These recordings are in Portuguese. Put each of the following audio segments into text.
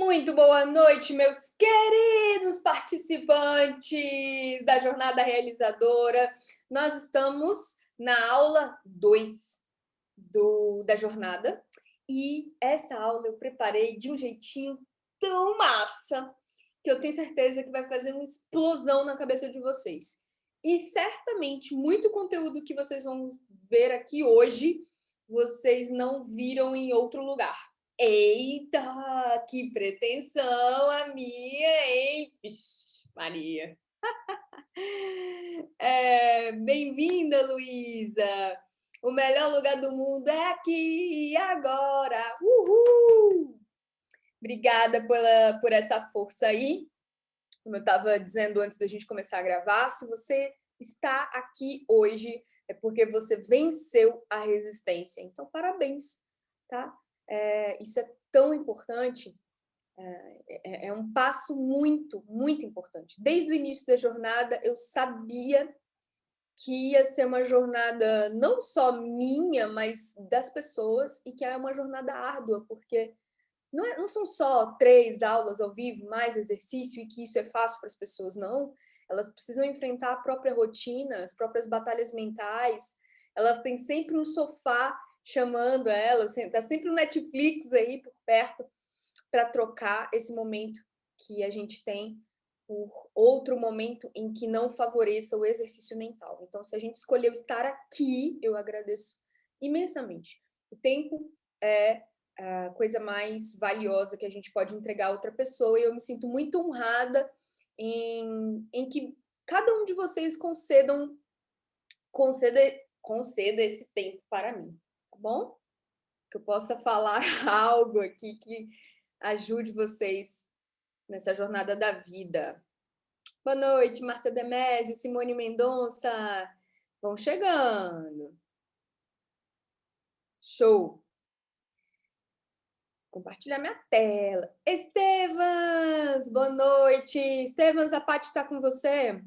Muito boa noite, meus queridos participantes da Jornada Realizadora. Nós estamos na aula 2 da jornada e essa aula eu preparei de um jeitinho tão massa que eu tenho certeza que vai fazer uma explosão na cabeça de vocês. E certamente muito conteúdo que vocês vão ver aqui hoje, vocês não viram em outro lugar. Eita, que pretensão a minha, hein? Vixe, Maria. Bem-vinda, Luísa. O melhor lugar do mundo é aqui e agora. Uhul! Obrigada por essa força aí. Como eu estava dizendo antes da gente começar a gravar, se você está aqui hoje é porque você venceu a resistência. Então, parabéns, tá? Isso é tão importante, é um passo muito, muito importante. Desde o início da jornada, eu sabia que ia ser uma jornada não só minha, mas das pessoas, e que é uma jornada árdua, porque não são só 3 aulas ao vivo, mais exercício, e que isso é fácil para as pessoas, não. Elas precisam enfrentar a própria rotina, as próprias batalhas mentais, elas têm sempre um sofá chamando elas, está sempre um Netflix aí por perto para trocar esse momento que a gente tem por outro momento em que não favoreça o exercício mental. Então, se a gente escolheu estar aqui, eu agradeço imensamente. O tempo é a coisa mais valiosa que a gente pode entregar a outra pessoa, e eu me sinto muito honrada em que cada um de vocês conceda esse tempo para mim, tá bom? Que eu possa falar algo aqui que ajude vocês nessa jornada da vida. Boa noite, Márcia Demésio, Simone Mendonça. Vão chegando. Show. Compartilhar minha tela. Estevans, boa noite. Estevans, a Paty está com você?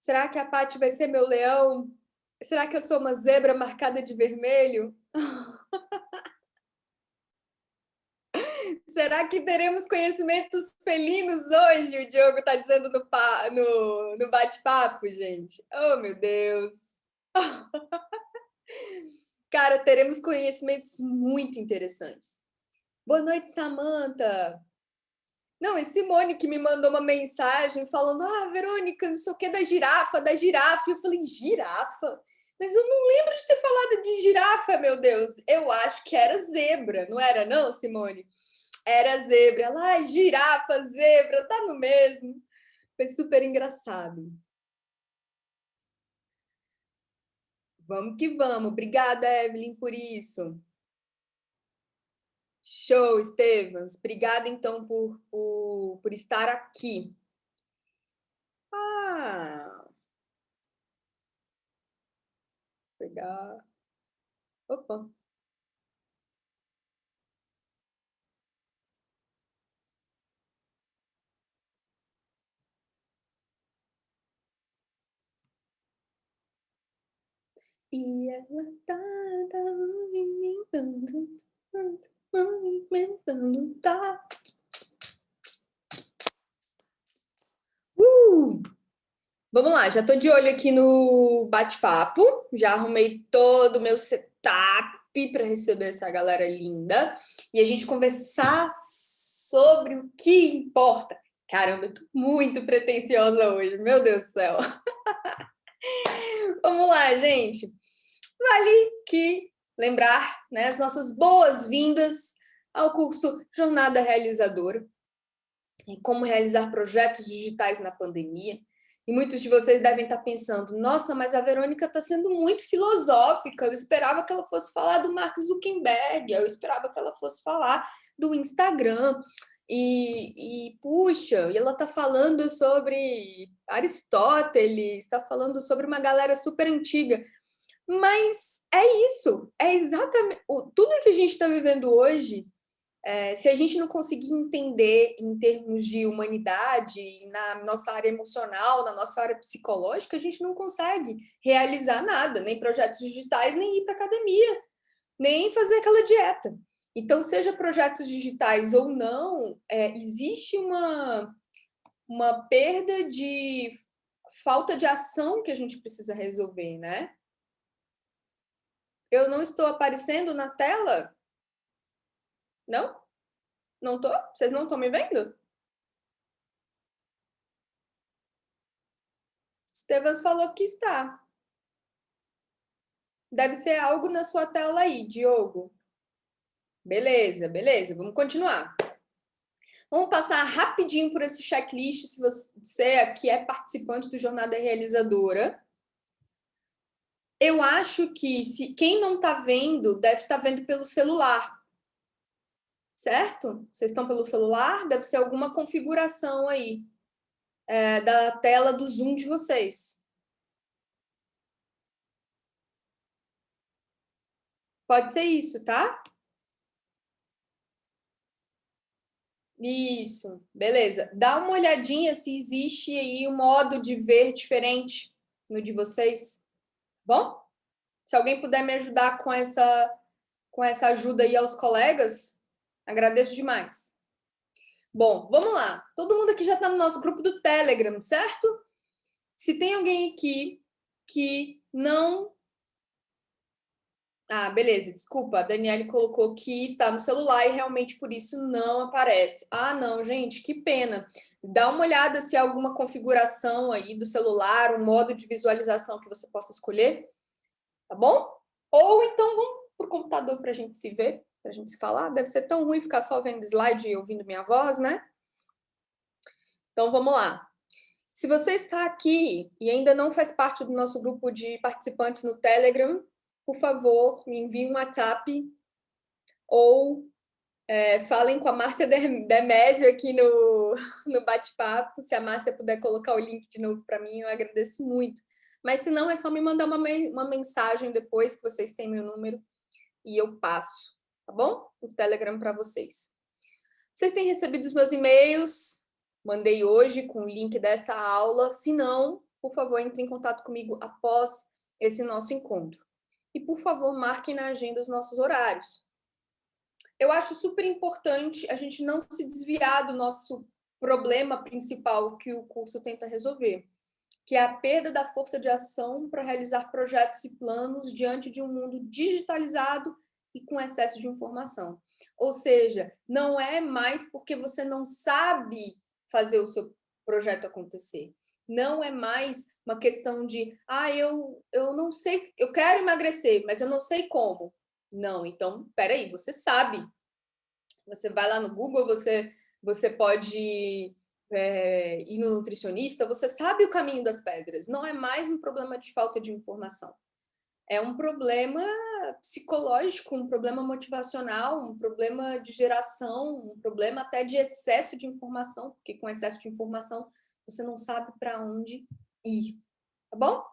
Será que a Paty vai ser meu leão? Será que eu sou uma zebra marcada de vermelho? Será que teremos conhecimentos felinos hoje? O Diogo está dizendo no bate-papo, gente. Oh, meu Deus. Cara, teremos conhecimentos muito interessantes. Boa noite, Samantha. Não, e Simone que me mandou uma mensagem falando: Verônica, não sei o que da girafa. E eu falei: girafa? Mas eu não lembro de ter falado de girafa, meu Deus. Eu acho que era zebra, não era não, Simone? Era zebra. Ela, girafa, zebra, tá no mesmo. Foi super engraçado. Vamos que vamos. Obrigada, Evelyn, por isso. Show, Estevans. Obrigada, então, por estar aqui. Pegar. Opa. E ela tá movimentando, tá. Vamos lá, já tô de olho aqui no bate-papo, já arrumei todo o meu setup para receber essa galera linda e a gente conversar sobre o que importa. Caramba, eu tô muito pretensiosa hoje, meu Deus do céu. Vamos lá, gente. Vale que lembrar, né, as nossas boas-vindas ao curso Jornada Realizadora, e como realizar projetos digitais na pandemia. E muitos de vocês devem estar pensando: nossa, mas a Verônica está sendo muito filosófica, eu esperava que ela fosse falar do Mark Zuckerberg, eu esperava que ela fosse falar do Instagram, puxa, e ela está falando sobre Aristóteles, está falando sobre uma galera super antiga. Mas é isso, é exatamente tudo que a gente está vivendo hoje. Se a gente não conseguir entender em termos de humanidade, na nossa área emocional, na nossa área psicológica, a gente não consegue realizar nada, nem projetos digitais, nem ir para academia, nem fazer aquela dieta. Então, seja projetos digitais ou não, existe uma perda de falta de ação que a gente precisa resolver, né? Eu não estou aparecendo na tela? Não? Não tô? Vocês não estão me vendo? Estevans falou que está. Deve ser algo na sua tela aí, Diogo. Beleza, beleza. Vamos continuar. Vamos passar rapidinho por esse checklist, se você aqui é participante do Jornada Realizadora. Eu acho que quem não está vendo, deve estar vendo pelo celular. Certo? Vocês estão pelo celular? Deve ser alguma configuração aí da tela do Zoom de vocês. Pode ser isso, tá? Isso, beleza. Dá uma olhadinha se existe aí um modo de ver diferente no de vocês. Bom? Se alguém puder me ajudar com essa ajuda aí aos colegas, agradeço demais. Bom, vamos lá. Todo mundo aqui já está no nosso grupo do Telegram, certo? Se tem alguém aqui que não... Ah, beleza, desculpa. A Daniele colocou que está no celular e realmente por isso não aparece. Ah, não, gente, que pena. Dá uma olhada se há alguma configuração aí do celular, um modo de visualização que você possa escolher, tá bom? Ou então vamos pro computador para a gente se ver, para a gente se falar. Deve ser tão ruim ficar só vendo slide e ouvindo minha voz, né? Então vamos lá. Se você está aqui e ainda não faz parte do nosso grupo de participantes no Telegram, por favor, me envie um WhatsApp ou falem com a Márcia Demésio aqui no bate-papo. Se a Márcia puder colocar o link de novo para mim, eu agradeço muito. Mas se não, é só me mandar uma mensagem depois que vocês têm meu número e eu passo, tá bom? O Telegram para vocês. Vocês têm recebido os meus e-mails? Mandei hoje com o link dessa aula. Se não, por favor, entre em contato comigo após esse nosso encontro. E, por favor, marquem na agenda os nossos horários. Eu acho super importante a gente não se desviar do nosso problema principal que o curso tenta resolver, que é a perda da força de ação para realizar projetos e planos diante de um mundo digitalizado e com excesso de informação. Ou seja, não é mais porque você não sabe fazer o seu projeto acontecer. Não é mais uma questão de, eu não sei, eu quero emagrecer, mas eu não sei como. Não, então, peraí, você sabe. Você vai lá no Google, você pode ir no nutricionista, você sabe o caminho das pedras. Não é mais um problema de falta de informação. É um problema psicológico, um problema motivacional, um problema de geração, um problema até de excesso de informação, porque com excesso de informação você não sabe para onde ir. Tá bom?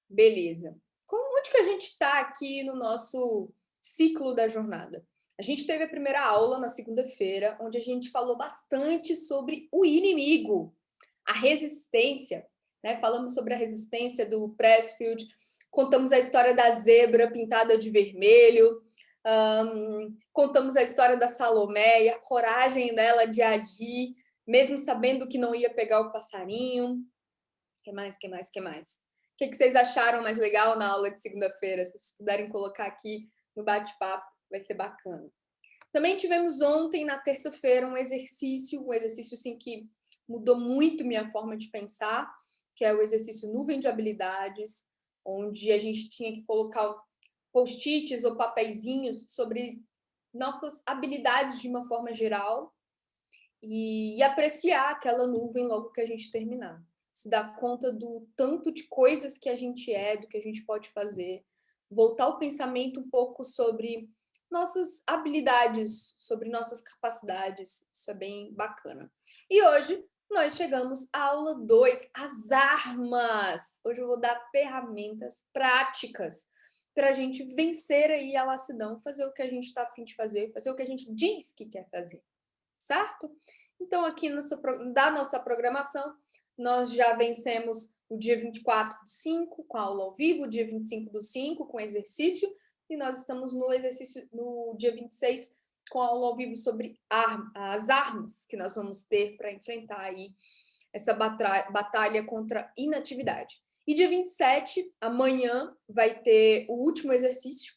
Beleza. Onde que a gente está aqui no nosso ciclo da jornada? A gente teve a primeira aula na segunda-feira, onde a gente falou bastante sobre o inimigo, a resistência, né? Falamos sobre a resistência do Pressfield, contamos a história da zebra pintada de vermelho, contamos a história da Salomé e a coragem dela de agir, mesmo sabendo que não ia pegar o passarinho. Que mais? O que vocês acharam mais legal na aula de segunda-feira? Se vocês puderem colocar aqui no bate-papo, vai ser bacana. Também tivemos ontem, na terça-feira, um exercício assim, que mudou muito minha forma de pensar, que é o exercício nuvem de habilidades, onde a gente tinha que colocar post-its ou papeizinhos sobre nossas habilidades de uma forma geral e apreciar aquela nuvem logo que a gente terminar. Se dar conta do tanto de coisas que a gente é, do que a gente pode fazer, voltar o pensamento um pouco sobre nossas habilidades, sobre nossas capacidades. Isso é bem bacana. E hoje nós chegamos à aula 2, as armas. Hoje eu vou dar ferramentas práticas para a gente vencer aí a lassidão, fazer o que a gente está a fim de fazer, fazer o que a gente diz que quer fazer, certo? Então, aqui da nossa programação, nós já vencemos o dia 24/5 com a aula ao vivo, o dia 25/5 com exercício, e nós estamos no exercício no dia 26 com a aula ao vivo sobre as armas que nós vamos ter para enfrentar aí essa batalha contra a inatividade. E dia 27, amanhã, vai ter o último exercício,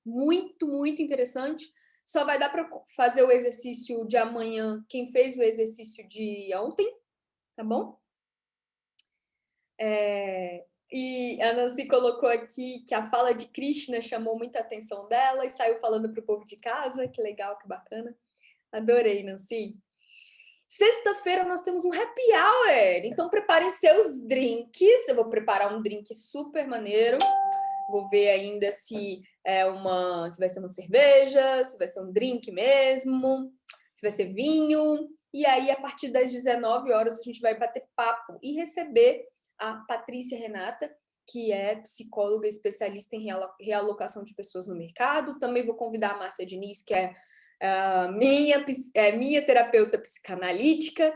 muito, muito interessante. Só vai dar para fazer o exercício de amanhã quem fez o exercício de ontem, tá bom? E a Nancy colocou aqui que a fala de Krishna chamou muita atenção dela e saiu falando para o povo de casa. Que legal, que bacana. Adorei, Nancy. Sexta-feira nós temos um happy hour, então preparem seus drinks. Eu vou preparar um drink super maneiro. Vou ver ainda se se vai ser uma cerveja, se vai ser um drink mesmo, se vai ser vinho. E aí, a partir das 19 horas, a gente vai bater papo e receber a Patrícia Renata, que é psicóloga especialista em realocação de pessoas no mercado. Também vou convidar a Márcia Diniz, que é minha terapeuta psicanalítica.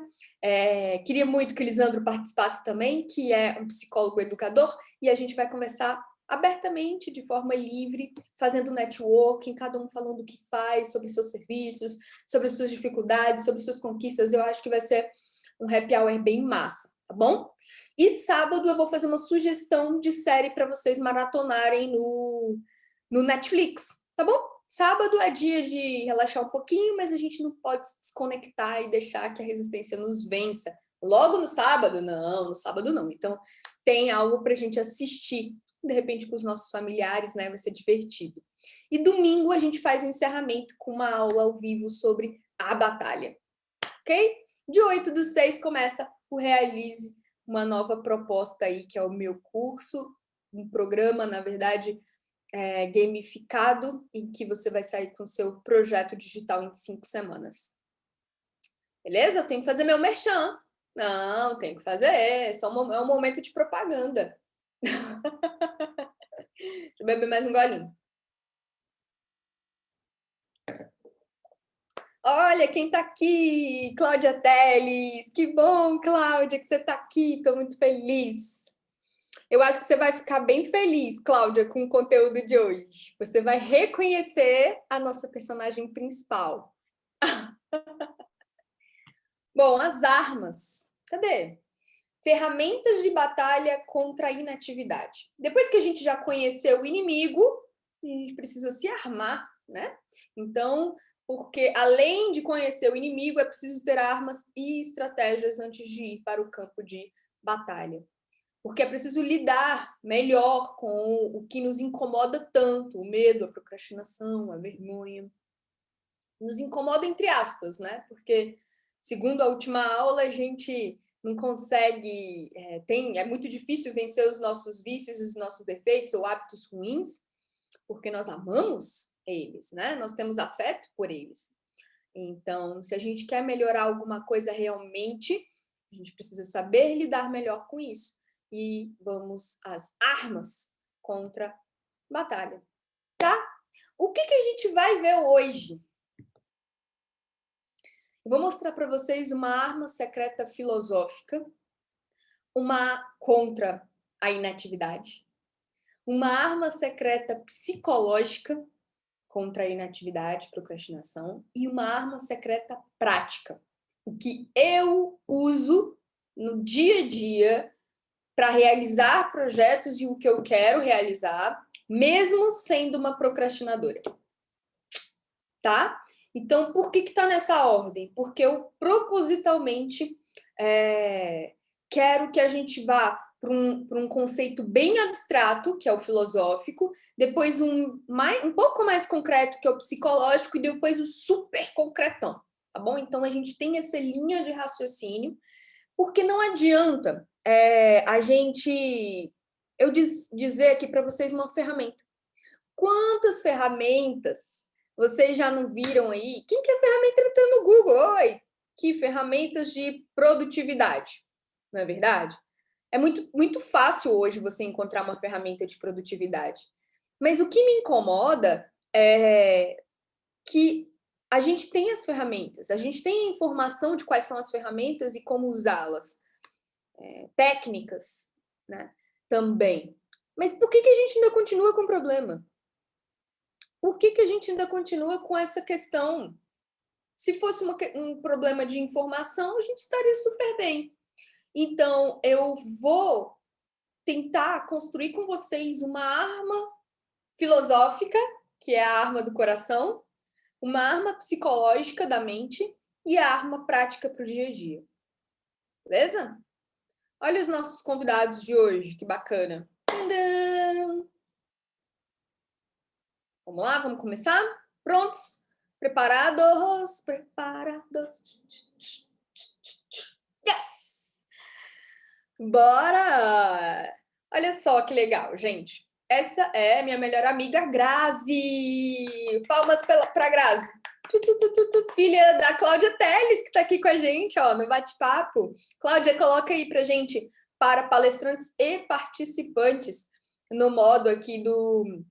Queria muito que o Lisandro participasse também, que é um psicólogo educador, e a gente vai conversar abertamente, de forma livre, fazendo networking, cada um falando o que faz, sobre seus serviços, sobre suas dificuldades, sobre suas conquistas. Eu acho que vai ser um happy hour bem massa, tá bom? E sábado eu vou fazer uma sugestão de série para vocês maratonarem no Netflix, tá bom? Sábado é dia de relaxar um pouquinho, mas a gente não pode se desconectar e deixar que a resistência nos vença. Logo no sábado? Não, no sábado não. Então, tem algo para a gente assistir, de repente com os nossos familiares, né? Vai ser divertido. E domingo a gente faz um encerramento com uma aula ao vivo sobre a batalha, ok? De 8/6 começa o Realize, uma nova proposta aí, que é o meu curso, um programa, na verdade, gamificado, em que você vai sair com o seu projeto digital em 5 semanas. Beleza? Eu tenho que fazer meu merchan. Não, tenho que fazer. É um momento de propaganda. Deixa eu beber mais um golinho. Olha quem tá aqui, Cláudia Teles. Que bom, Cláudia, que você tá aqui. Tô muito feliz. Eu acho que você vai ficar bem feliz, Cláudia, com o conteúdo de hoje. Você vai reconhecer a nossa personagem principal. Bom, as armas. Cadê? Ferramentas de batalha contra a inatividade. Depois que a gente já conheceu o inimigo, a gente precisa se armar, né? Então, porque além de conhecer o inimigo, é preciso ter armas e estratégias antes de ir para o campo de batalha. Porque é preciso lidar melhor com o que nos incomoda tanto, o medo, a procrastinação, a vergonha. Nos incomoda entre aspas, né? Porque, segundo a última aula, a gente não consegue, é muito difícil vencer os nossos vícios, os nossos defeitos ou hábitos ruins, porque nós amamos eles, né? Nós temos afeto por eles. Então, se a gente quer melhorar alguma coisa realmente, a gente precisa saber lidar melhor com isso. E vamos às armas contra a batalha, tá? O que a gente vai ver hoje? Eu vou mostrar para vocês uma arma secreta filosófica, uma contra a inatividade, uma arma secreta psicológica contra a inatividade, procrastinação, e uma arma secreta prática, o que eu uso no dia a dia para realizar projetos e o que eu quero realizar, mesmo sendo uma procrastinadora. Tá? Então, por que está nessa ordem? Porque eu propositalmente quero que a gente vá para um conceito bem abstrato, que é o filosófico, depois um pouco mais concreto, que é o psicológico, e depois o super concretão, tá bom? Então, a gente tem essa linha de raciocínio, porque não adianta a gente... Eu dizer aqui para vocês uma ferramenta. Quantas ferramentas vocês já não viram aí? Quem quer ferramenta entra no Google? Oi, que ferramentas de produtividade, não é verdade? É muito, muito fácil hoje você encontrar uma ferramenta de produtividade. Mas o que me incomoda é que a gente tem as ferramentas, a gente tem a informação de quais são as ferramentas e como usá-las. Técnicas, né? Também. Mas por que a gente ainda continua com o problema? por que a gente ainda continua com essa questão? Se fosse um problema de informação, a gente estaria super bem. Então, eu vou tentar construir com vocês uma arma filosófica, que é a arma do coração, uma arma psicológica da mente e a arma prática para o dia a dia. Beleza? Olha os nossos convidados de hoje, que bacana. Tadã! Vamos lá, vamos começar? Prontos? Preparados? Preparados? Yes! Bora! Olha só que legal, gente. Essa é minha melhor amiga, Grazi. Palmas para Grazi. Filha da Cláudia Teles, que está aqui com a gente, ó, no bate-papo. Cláudia, coloca aí para gente, para palestrantes e participantes, no modo aqui do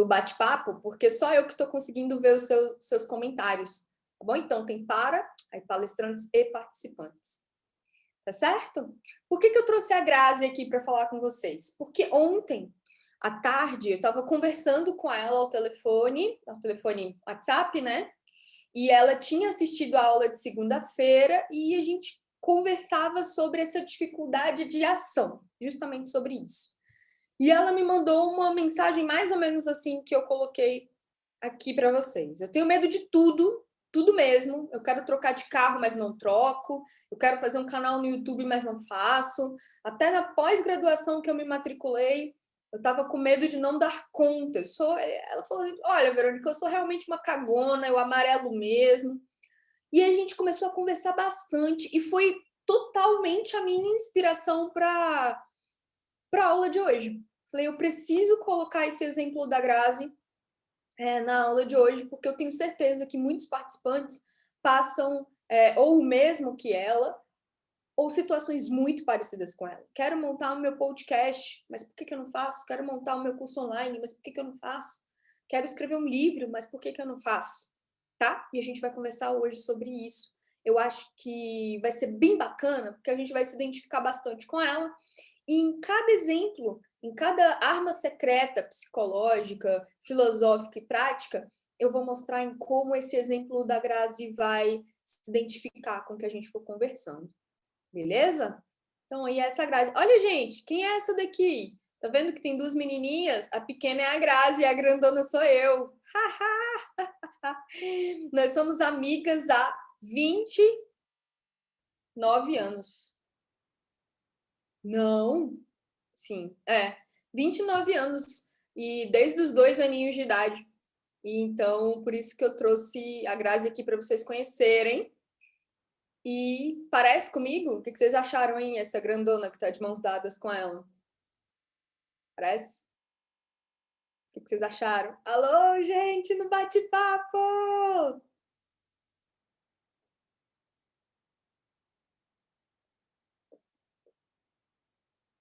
bate-papo, porque só eu que estou conseguindo ver os seus comentários. Tá bom? Então, tem para, aí palestrantes e participantes. Tá certo? Por que eu trouxe a Grazi aqui para falar com vocês? Porque ontem, à tarde, eu estava conversando com ela ao telefone WhatsApp, né? E ela tinha assistido a aula de segunda-feira e a gente conversava sobre essa dificuldade de ação, justamente sobre isso. E ela me mandou uma mensagem mais ou menos assim que eu coloquei aqui para vocês. Eu tenho medo de tudo, tudo mesmo. Eu quero trocar de carro, mas não troco. Eu quero fazer um canal no YouTube, mas não faço. Até na pós-graduação que eu me matriculei, eu estava com medo de não dar conta. Ela falou: olha, Verônica, eu sou realmente uma cagona, eu amarelo mesmo. E a gente começou a conversar bastante e foi totalmente a minha inspiração para a aula de hoje. Falei, eu preciso colocar esse exemplo da Grazi na aula de hoje, porque eu tenho certeza que muitos participantes passam ou o mesmo que ela, ou situações muito parecidas com ela. Quero montar o meu podcast, mas por que eu não faço? Quero montar o meu curso online, mas por que eu não faço? Quero escrever um livro, mas por que eu não faço? Tá? E a gente vai conversar hoje sobre isso. Eu acho que vai ser bem bacana, porque a gente vai se identificar bastante com ela. E em cada exemplo, em cada arma secreta, psicológica, filosófica e prática, eu vou mostrar em como esse exemplo da Grazi vai se identificar com o que a gente for conversando. Beleza? Então, aí essa Grazi. Olha, gente, quem é essa daqui? Tá vendo que tem duas menininhas? A pequena é a Grazi e a grandona sou eu. Nós somos amigas há 29 anos. Não, sim, 29 anos. E desde os 2 aninhos de idade. E então, por isso que eu trouxe a Grazi aqui para vocês conhecerem. E parece comigo? O que vocês acharam, hein? Essa grandona que tá de mãos dadas com ela. Parece? O que vocês acharam? Alô, gente, no bate-papo!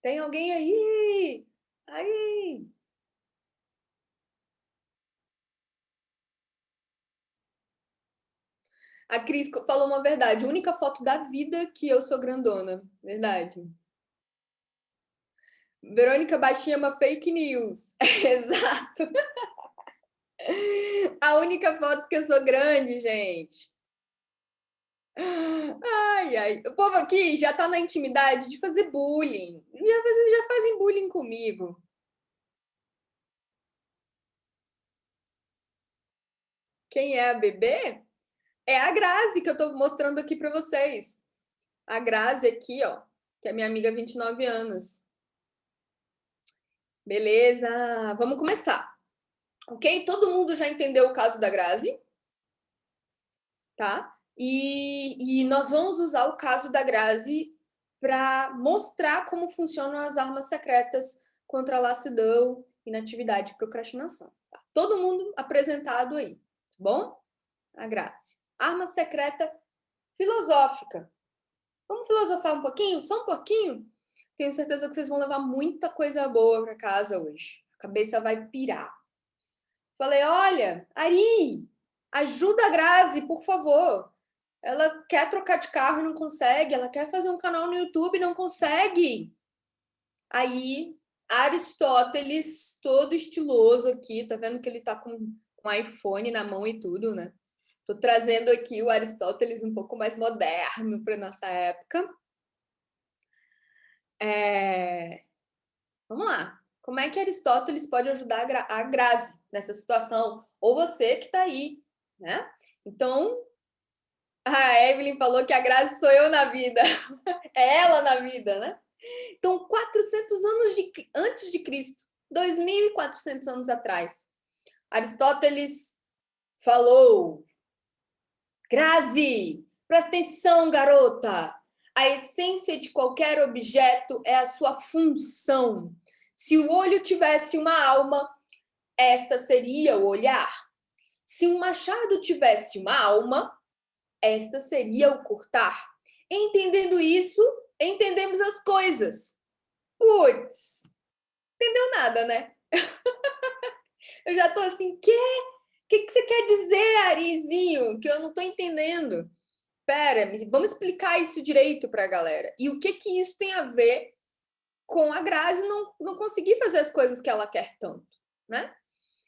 Tem alguém aí? Aí! A Cris falou uma verdade. A única foto da vida que eu sou grandona. Verdade. Verônica Baixinha é uma fake news. Exato. A única foto que eu sou grande, gente. Ai, ai. O povo aqui já tá na intimidade de fazer bullying. Já fazem bullying comigo. Quem é a bebê? É a Grazi que eu tô mostrando aqui para vocês. A Grazi aqui, ó, que é minha amiga há 29 anos. Beleza, vamos começar. Ok? Todo mundo já entendeu o caso da Grazi, tá? E nós vamos usar o caso da Grazi para mostrar como funcionam as armas secretas contra a lassidão, inatividade e procrastinação. Tá? Todo mundo apresentado aí, tá bom? A Grazi. Arma secreta filosófica. Vamos filosofar um pouquinho? Só um pouquinho? Tenho certeza que vocês vão levar muita coisa boa para casa hoje. A cabeça vai pirar. Falei, olha, Ari, ajuda a Grazi, por favor. Ela quer trocar de carro e não consegue. Ela quer fazer um canal no YouTube e não consegue. Aí, Aristóteles, todo estiloso aqui, tá vendo que ele tá com um iPhone na mão e tudo, né? Estou trazendo aqui o Aristóteles um pouco mais moderno para nossa época. Vamos lá. Como é que Aristóteles pode ajudar a Grazi nessa situação? Ou você que está aí, né? Então, a Evelyn falou que a Grazi sou eu na vida. É ela na vida, né? Então, 400 anos antes de Cristo, 2.400 anos atrás, Aristóteles falou: Grazi, presta atenção, garota. A essência de qualquer objeto é a sua função. Se o olho tivesse uma alma, esta seria o olhar. Se um machado tivesse uma alma, esta seria o cortar. Entendendo isso, entendemos as coisas. Putz, entendeu nada, né? Eu já tô assim, quê? O que você quer dizer, Arizinho? Que eu não tô entendendo. Pera, vamos explicar isso direito para a galera. E o que isso tem a ver com a Grazi não conseguir fazer as coisas que ela quer tanto, né?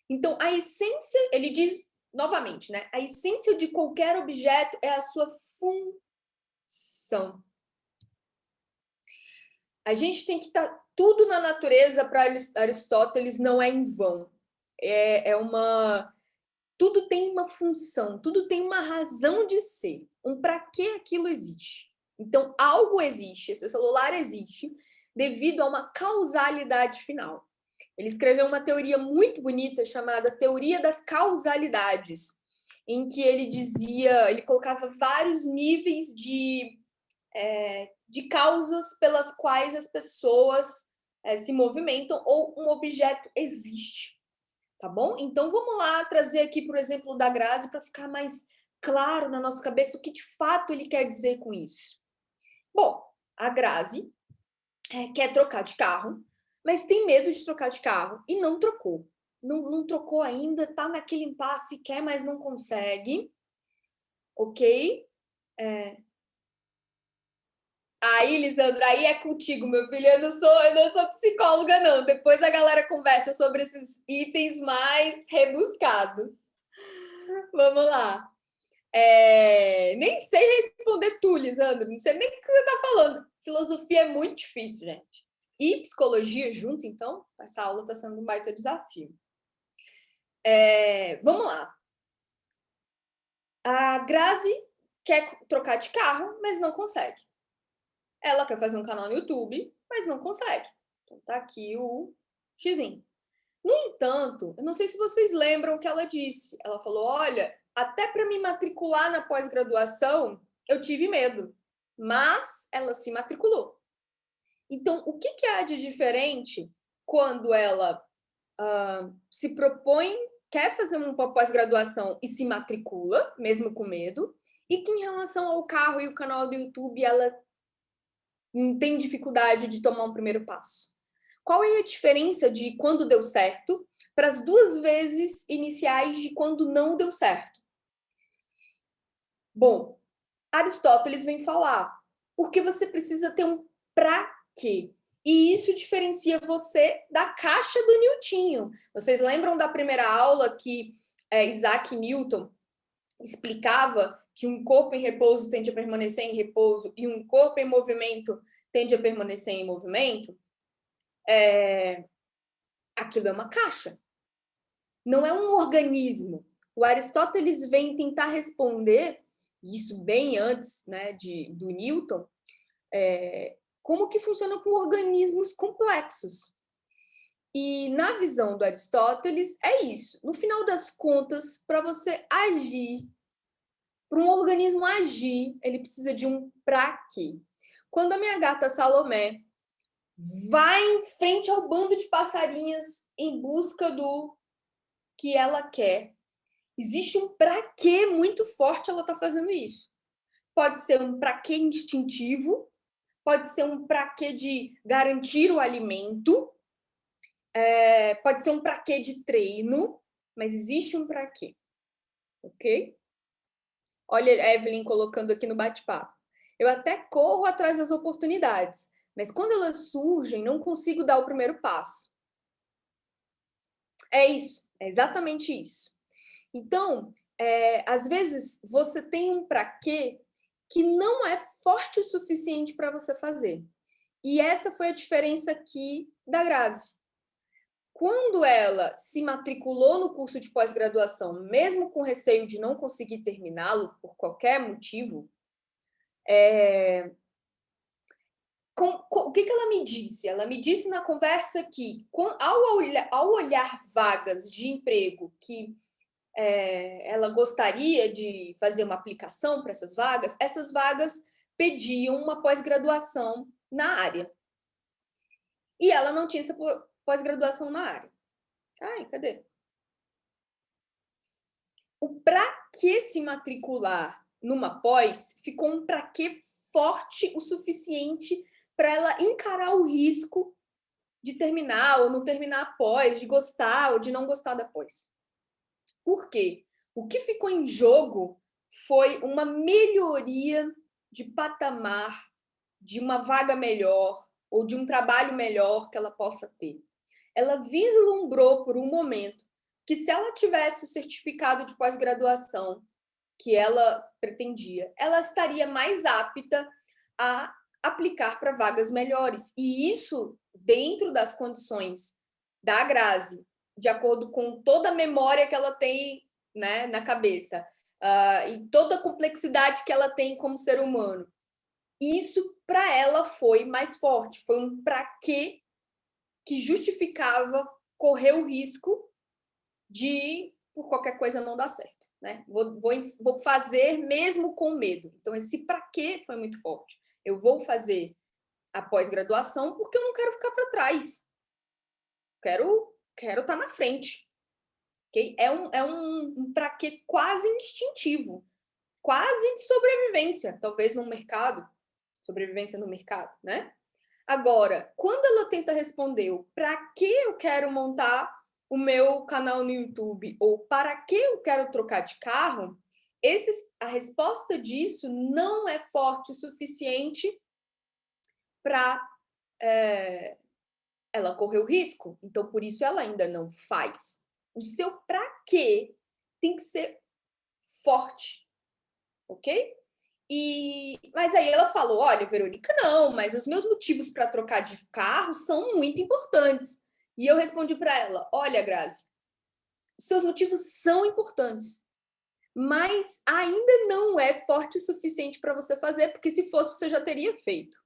Então, a essência, ele diz novamente, né? A essência de qualquer objeto é a sua função. A gente tem que estar tudo na natureza para Aristóteles não é em vão. Tudo tem uma função, tudo tem uma razão de ser, para que aquilo existe. Então, algo existe, esse celular existe, devido a uma causalidade final. Ele escreveu uma teoria muito bonita chamada Teoria das Causalidades, em que ele colocava vários níveis de causas pelas quais as pessoas se movimentam ou um objeto existe. Tá bom? Então, vamos lá trazer aqui, por exemplo, da Grazi para ficar mais claro na nossa cabeça o que de fato ele quer dizer com isso. Bom, a Grazi quer trocar de carro, mas tem medo de trocar de carro e não trocou. Não trocou ainda, tá naquele impasse, quer, mas não consegue. Ok? Aí, Lisandro, aí é contigo, meu filho. Eu não sou psicóloga, não. Depois a galera conversa sobre esses itens mais rebuscados. Vamos lá. Nem sei responder tu, Lisandro. Não sei nem o que você está falando. Filosofia é muito difícil, gente. E psicologia junto, então, essa aula está sendo um baita desafio. Vamos lá. A Grazi quer trocar de carro, mas não consegue. Ela quer fazer um canal no YouTube, mas não consegue. Então, tá aqui o xizinho. No entanto, eu não sei se vocês lembram o que ela disse. Ela falou, olha, até para me matricular na pós-graduação, eu tive medo. Mas ela se matriculou. Então, o que há de diferente quando ela se propõe, quer fazer uma pós-graduação e se matricula, mesmo com medo, e que em relação ao carro e o canal do YouTube, ela tem dificuldade de tomar um primeiro passo? Qual é a diferença de quando deu certo para as 2 vezes iniciais de quando não deu certo? Bom, Aristóteles vem falar, porque você precisa ter um pra quê. E isso diferencia você da caixa do Newtonho. Vocês lembram da primeira aula que Isaac Newton explicava que um corpo em repouso tende a permanecer em repouso e um corpo em movimento tende a permanecer em movimento? Aquilo é uma caixa. Não é um organismo. O Aristóteles vem tentar responder, isso bem antes, né, do Newton, como que funciona com organismos complexos. E na visão do Aristóteles, é isso. No final das contas, para você agir, para um organismo agir, ele precisa de um pra quê. Quando a minha gata Salomé vai em frente ao bando de passarinhas em busca do que ela quer, existe um pra quê muito forte ela tá fazendo isso. Pode ser um pra quê instintivo, pode ser um pra quê de garantir o alimento, pode ser um pra quê de treino, mas existe um pra quê, ok? Olha a Evelyn colocando aqui no bate-papo. Eu até corro atrás das oportunidades, mas quando elas surgem, não consigo dar o primeiro passo. É isso, é exatamente isso. Então, às vezes, você tem um para quê que não é forte o suficiente para você fazer. E essa foi a diferença aqui da Grazi. Quando ela se matriculou no curso de pós-graduação, mesmo com receio de não conseguir terminá-lo por qualquer motivo, o que ela me disse? Ela me disse na conversa que, ao olhar vagas de emprego que ela gostaria de fazer uma aplicação para essas vagas pediam uma pós-graduação na área. E ela não tinha essa pós-graduação na área. Ai, cadê? O para que se matricular numa pós ficou um para que forte o suficiente para ela encarar o risco de terminar ou não terminar a pós, de gostar ou de não gostar da pós. Por quê? O que ficou em jogo foi uma melhoria de patamar, de uma vaga melhor ou de um trabalho melhor que ela possa ter. Ela vislumbrou por um momento que se ela tivesse o certificado de pós-graduação que ela pretendia, ela estaria mais apta a aplicar para vagas melhores. E isso dentro das condições da Grazi, de acordo com toda a memória que ela tem, né, na cabeça, e toda a complexidade que ela tem como ser humano. Isso, para ela, foi mais forte. Foi um para quê que justificava correr o risco de, por qualquer coisa, não dar certo. Né? Vou fazer mesmo com medo. Então, esse para quê foi muito forte. Eu vou fazer a pós-graduação porque eu não quero ficar para trás. Quero estar na frente. Okay? É um para quê quase instintivo. Quase de sobrevivência, talvez no mercado. Sobrevivência no mercado, né? Agora, quando ela tenta responder para que eu quero montar o meu canal no YouTube ou para que eu quero trocar de carro, a resposta disso não é forte o suficiente para ela correr o risco. Então, por isso, ela ainda não faz. O seu para quê tem que ser forte, ok? Mas aí ela falou, olha, Verônica, não, mas os meus motivos para trocar de carro são muito importantes. E eu respondi para ela, olha, Grazi, os seus motivos são importantes, mas ainda não é forte o suficiente para você fazer, porque se fosse, você já teria feito.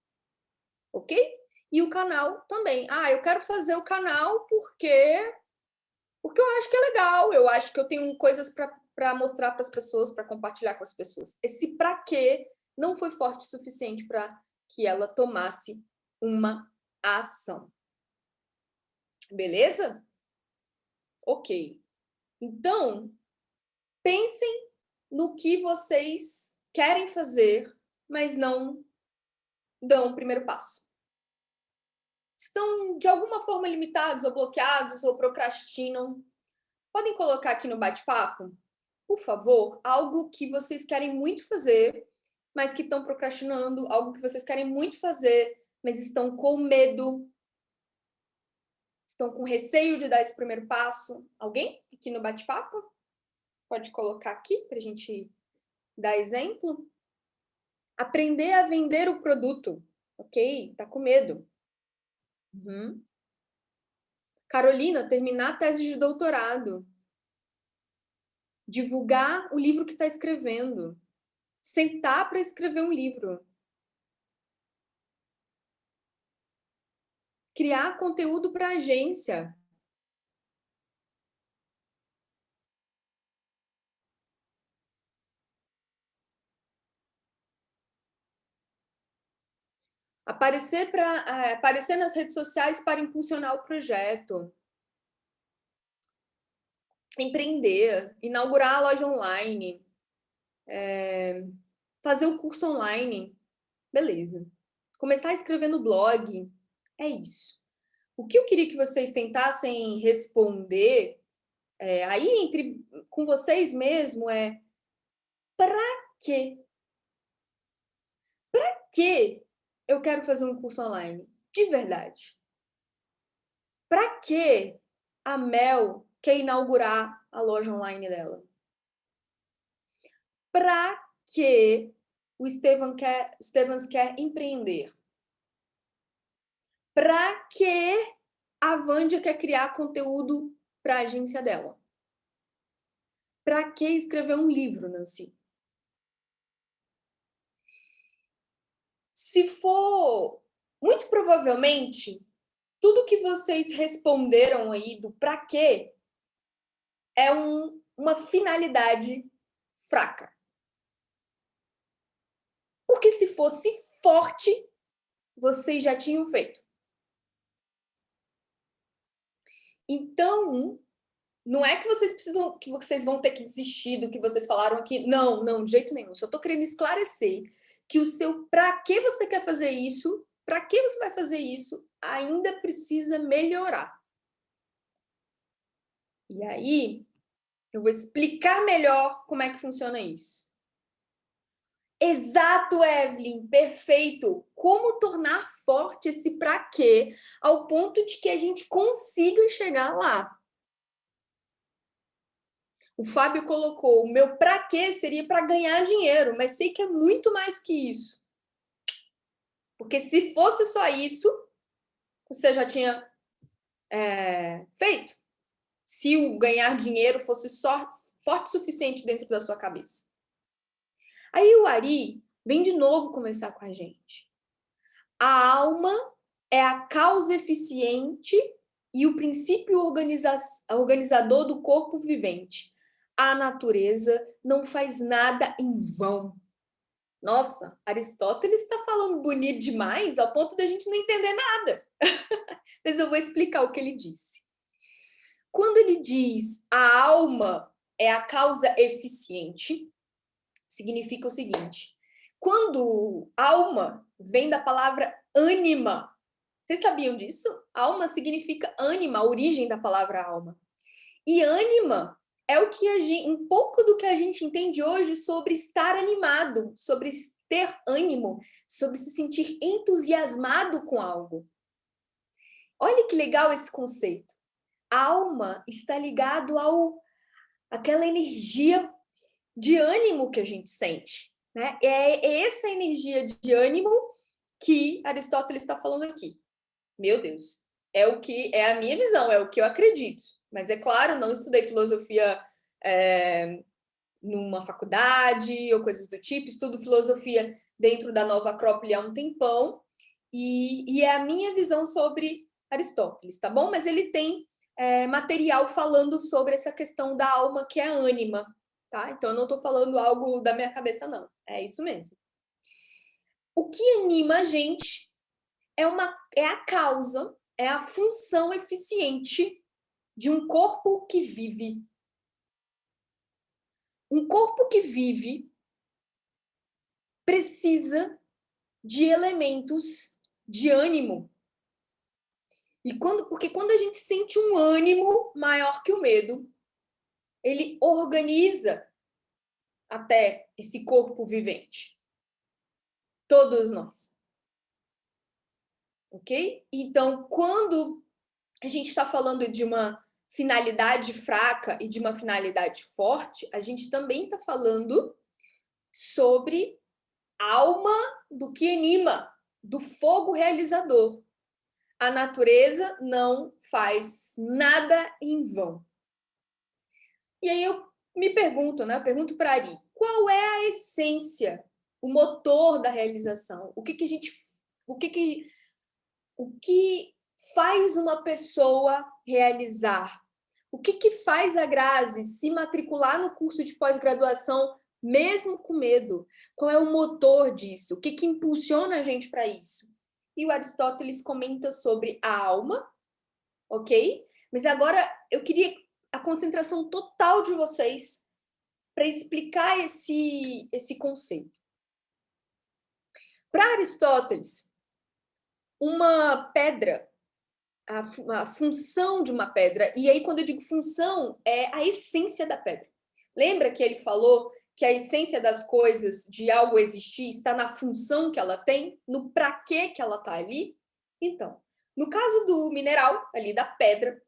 Ok? E o canal também. Eu quero fazer o canal porque eu acho que é legal, eu acho que eu tenho coisas para mostrar para as pessoas, para compartilhar com as pessoas. Esse para quê não foi forte o suficiente para que ela tomasse uma ação. Beleza? Ok. Então, pensem no que vocês querem fazer, mas não dão o primeiro passo. Estão, de alguma forma, limitados ou bloqueados ou procrastinam. Podem colocar aqui no bate-papo, por favor, algo que vocês querem muito fazer, mas que estão procrastinando, algo que vocês querem muito fazer, mas estão com medo, estão com receio de dar esse primeiro passo. Alguém aqui no bate-papo? Pode colocar aqui para a gente dar exemplo. Aprender a vender o produto. Ok, tá com medo. Uhum. Carolina, terminar a tese de doutorado. Divulgar o livro que está escrevendo. Sentar para escrever um livro. Criar conteúdo para agência. Aparecer nas redes sociais para impulsionar o projeto. Empreender, inaugurar a loja online, fazer o curso online. Beleza. Começar a escrever no blog. É isso. O que eu queria que vocês tentassem responder aí com vocês mesmo é para quê? Para que eu quero fazer um curso online? De verdade. Para que a Mel quer inaugurar a loja online dela? Para que o Stevens quer empreender? Para que a Wândia quer criar conteúdo para a agência dela? Para que escrever um livro, Nancy? Se for, muito provavelmente, tudo que vocês responderam aí do para quê é uma finalidade fraca. Porque se fosse forte, vocês já tinham feito. Então, não é que vocês precisam, que vocês vão ter que desistir do que vocês falaram aqui. Não, não, de jeito nenhum. Só estou querendo esclarecer que o seu para que você quer fazer isso, para que você vai fazer isso, ainda precisa melhorar. E aí, eu vou explicar melhor como é que funciona isso. Exato, Evelyn, perfeito. Como tornar forte esse para quê ao ponto de que a gente consiga chegar lá. O Fábio colocou, o meu para quê seria para ganhar dinheiro, mas sei que é muito mais que isso. Porque se fosse só isso, você já tinha feito. Se o ganhar dinheiro fosse só forte o suficiente dentro da sua cabeça. Aí o Ari vem de novo conversar com a gente. A alma é a causa eficiente e o princípio organizador do corpo vivente. A natureza não faz nada em vão. Nossa, Aristóteles está falando bonito demais ao ponto da gente não entender nada. Mas eu vou explicar o que ele disse. Quando ele diz a alma é a causa eficiente, significa o seguinte: quando alma vem da palavra ânima, vocês sabiam disso? Alma significa ânima, a origem da palavra alma. E ânima é o que um pouco do que a gente entende hoje sobre estar animado, sobre ter ânimo, sobre se sentir entusiasmado com algo. Olha que legal esse conceito. A alma está ligado àquela energia de ânimo que a gente sente, né? É essa energia de ânimo que Aristóteles está falando aqui. Meu Deus, é o que é a minha visão, é o que eu acredito. Mas é claro, não estudei filosofia numa faculdade ou coisas do tipo, estudo filosofia dentro da Nova Acrópole há um tempão, e é a minha visão sobre Aristóteles, tá bom? Mas ele tem material falando sobre essa questão da alma que é ânima, tá? Então eu não estou falando algo da minha cabeça, não. É isso mesmo. O que anima a gente é a causa, é a função eficiente de um corpo que vive. Um corpo que vive precisa de elementos de ânimo. Porque quando a gente sente um ânimo maior que o medo, ele organiza até esse corpo vivente. Todos nós. Ok? Então, quando a gente está falando de uma finalidade fraca e de uma finalidade forte, a gente também está falando sobre alma do que anima, do fogo realizador. A natureza não faz nada em vão. E aí eu me pergunto, né? Eu pergunto para Ari, qual é a essência, o motor da realização? O que faz uma pessoa realizar? O que faz a Grazi se matricular no curso de pós-graduação mesmo com medo? Qual é o motor disso? O que impulsiona a gente para isso? E o Aristóteles comenta sobre a alma, ok? Mas agora eu queria a concentração total de vocês para explicar esse conceito. Para Aristóteles, uma pedra, a função de uma pedra, e aí quando eu digo função, é a essência da pedra. Lembra que ele falou que a essência das coisas, de algo existir, está na função que ela tem, no para que ela está ali? Então, no caso do mineral, ali da pedra,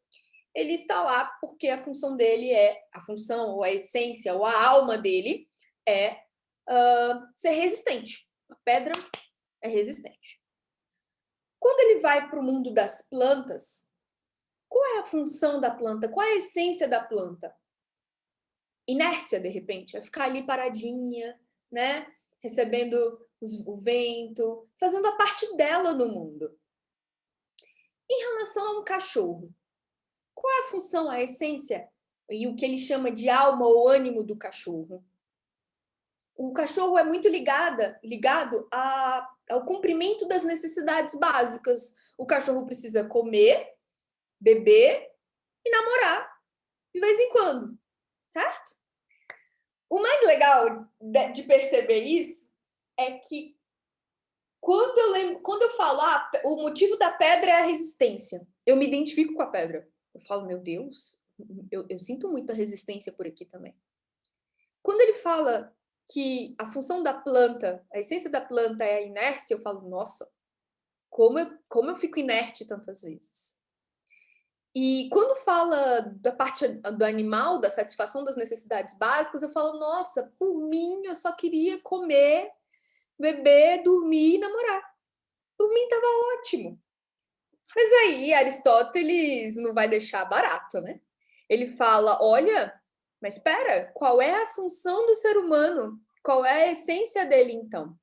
ele está lá porque a função dele a função, ou a essência, ou a alma dele, é ser resistente. A pedra é resistente. Quando ele vai para o mundo das plantas, qual é a função da planta? Qual é a essência da planta? Inércia, de repente, é ficar ali paradinha, né? Recebendo o vento, fazendo a parte dela no mundo. Em relação a um cachorro, qual é a função, a essência e o que ele chama de alma ou ânimo do cachorro? O cachorro é muito ligado ao cumprimento das necessidades básicas. O cachorro precisa comer, beber e namorar de vez em quando, certo? O mais legal de perceber isso é que quando eu falo o motivo da pedra é a resistência, eu me identifico com a pedra. Eu falo, meu Deus, eu sinto muita resistência por aqui também. Quando ele fala que a função da planta, a essência da planta é a inércia, eu falo, nossa, como eu fico inerte tantas vezes. E quando fala da parte do animal, da satisfação das necessidades básicas, eu falo, nossa, por mim eu só queria comer, beber, dormir e namorar. Por mim estava ótimo. Mas aí Aristóteles não vai deixar barato, né? Ele fala, olha, mas espera, qual é a função do ser humano? Qual é a essência dele, então?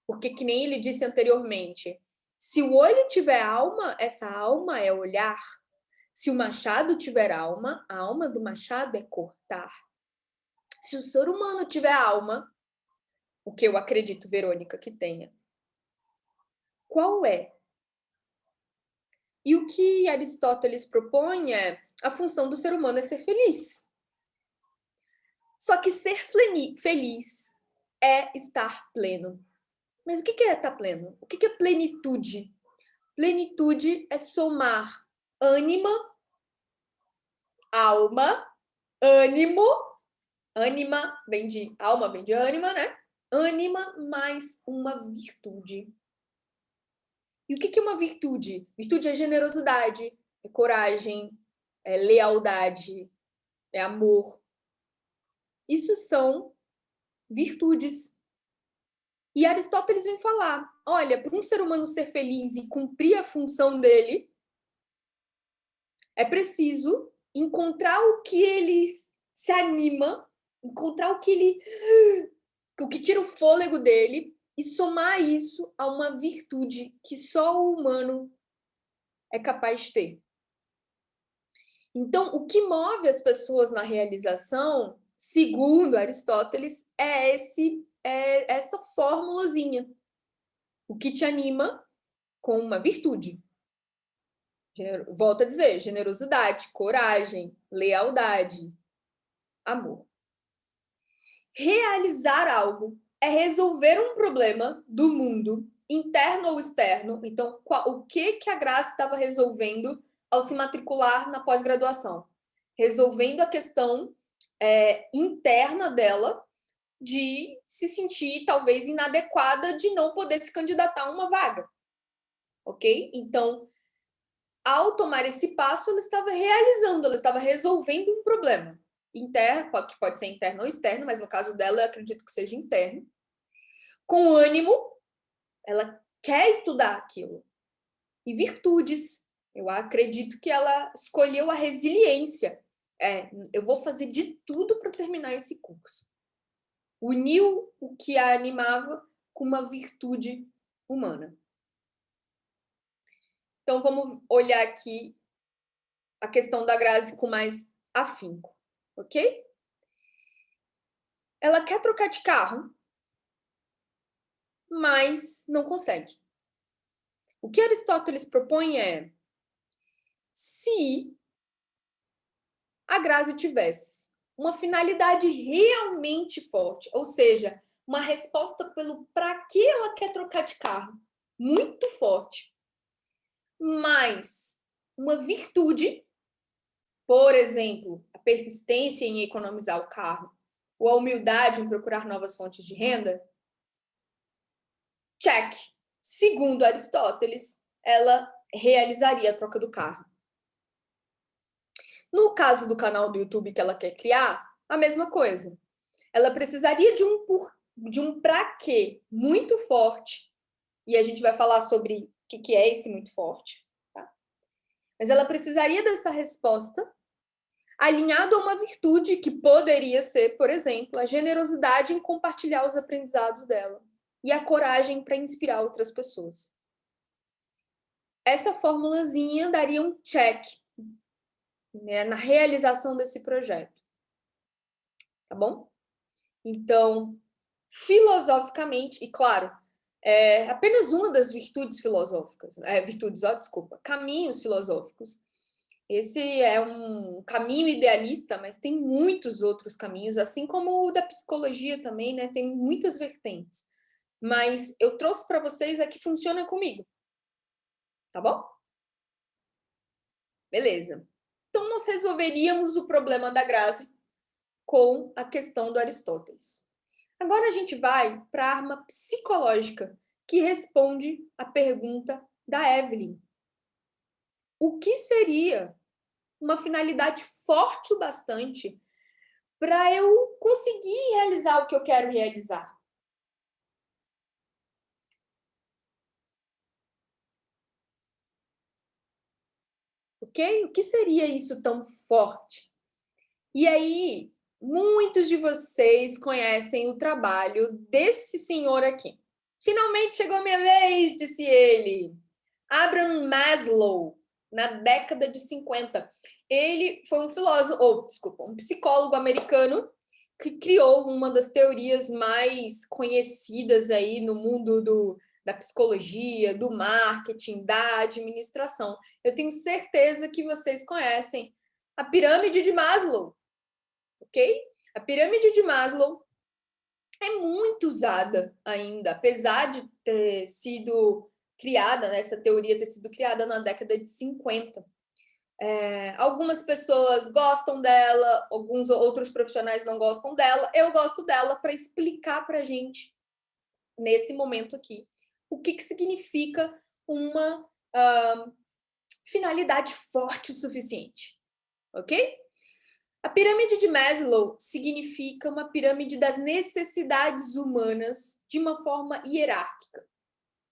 Porque, que nem ele disse anteriormente, se o olho tiver alma, essa alma é olhar. Se o machado tiver alma, a alma do machado é cortar. Se o ser humano tiver alma, o que eu acredito, Verônica, que tenha, qual é? E o que Aristóteles propõe é a função do ser humano é ser feliz. Só que ser feliz é estar pleno. Mas o que é estar pleno? O que é plenitude? Plenitude é somar ânima, alma, ânimo, ânima vem de alma, vem de ânima, né? Ânima mais uma virtude. E o que é uma virtude? Virtude é generosidade, é coragem, é lealdade, é amor. Isso são virtudes. E Aristóteles vem falar, olha, para um ser humano ser feliz e cumprir a função dele, é preciso encontrar o que ele se anima, encontrar o que tira o fôlego dele e somar isso a uma virtude que só o humano é capaz de ter. Então, o que move as pessoas na realização, segundo Aristóteles, é essa formulazinha. O que te anima com uma virtude. Volto a dizer, generosidade, coragem, lealdade, amor. Realizar algo é resolver um problema do mundo, interno ou externo. Então, o que a Graça estava resolvendo ao se matricular na pós-graduação? Resolvendo a questão interna dela de se sentir, talvez, inadequada de não poder se candidatar a uma vaga. Ok? Então, ao tomar esse passo, ela estava realizando, ela estava resolvendo um problema interno, que pode ser interno ou externo, mas no caso dela, eu acredito que seja interno. Com ânimo, ela quer estudar aquilo. E virtudes, eu acredito que ela escolheu a resiliência. Eu vou fazer de tudo para terminar esse curso. Uniu o que a animava com uma virtude humana. Então, vamos olhar aqui a questão da Grazi com mais afinco, ok? Ela quer trocar de carro, mas não consegue. O que Aristóteles propõe é, se a Grazi tivesse uma finalidade realmente forte, ou seja, uma resposta pelo para que ela quer trocar de carro, muito forte, mas uma virtude, por exemplo, a persistência em economizar o carro, ou a humildade em procurar novas fontes de renda, check. Segundo Aristóteles, ela realizaria a troca do carro. No caso do canal do YouTube que ela quer criar, a mesma coisa. ela precisaria de um para quê muito forte, e a gente vai falar sobre o que é esse muito forte, tá? Mas ela precisaria dessa resposta alinhado a uma virtude que poderia ser, por exemplo, a generosidade em compartilhar os aprendizados dela e a coragem para inspirar outras pessoas. Essa formulazinha daria um check, né, na realização desse projeto. Tá bom? Então, filosoficamente, e claro, é apenas uma das virtudes filosóficas, caminhos filosóficos. Esse é um caminho idealista, mas tem muitos outros caminhos, assim como o da psicologia também, né? Tem muitas vertentes. Mas eu trouxe para vocês a que funciona comigo. Tá bom? Beleza. Então, nós resolveríamos o problema da Grazi com a questão do Aristóteles. Agora a gente vai para a arma psicológica, que responde à pergunta da Evelyn. O que seria uma finalidade forte o bastante para eu conseguir realizar o que eu quero realizar? Ok? O que seria isso tão forte? E aí, muitos de vocês conhecem o trabalho desse senhor aqui. Finalmente chegou a minha vez, disse ele. Abraham Maslow, na década de 50. Ele foi um filósofo, um psicólogo americano que criou uma das teorias mais conhecidas aí no mundo da psicologia, do marketing, da administração. Eu tenho certeza que vocês conhecem a pirâmide de Maslow, ok? A pirâmide de Maslow é muito usada ainda, apesar de ter sido criada, né, essa teoria ter sido criada na década de 50. Algumas pessoas gostam dela, alguns outros profissionais não gostam dela. Eu gosto dela para explicar para a gente, nesse momento aqui, o que significa uma finalidade forte o suficiente, ok? A pirâmide de Maslow significa uma pirâmide das necessidades humanas de uma forma hierárquica,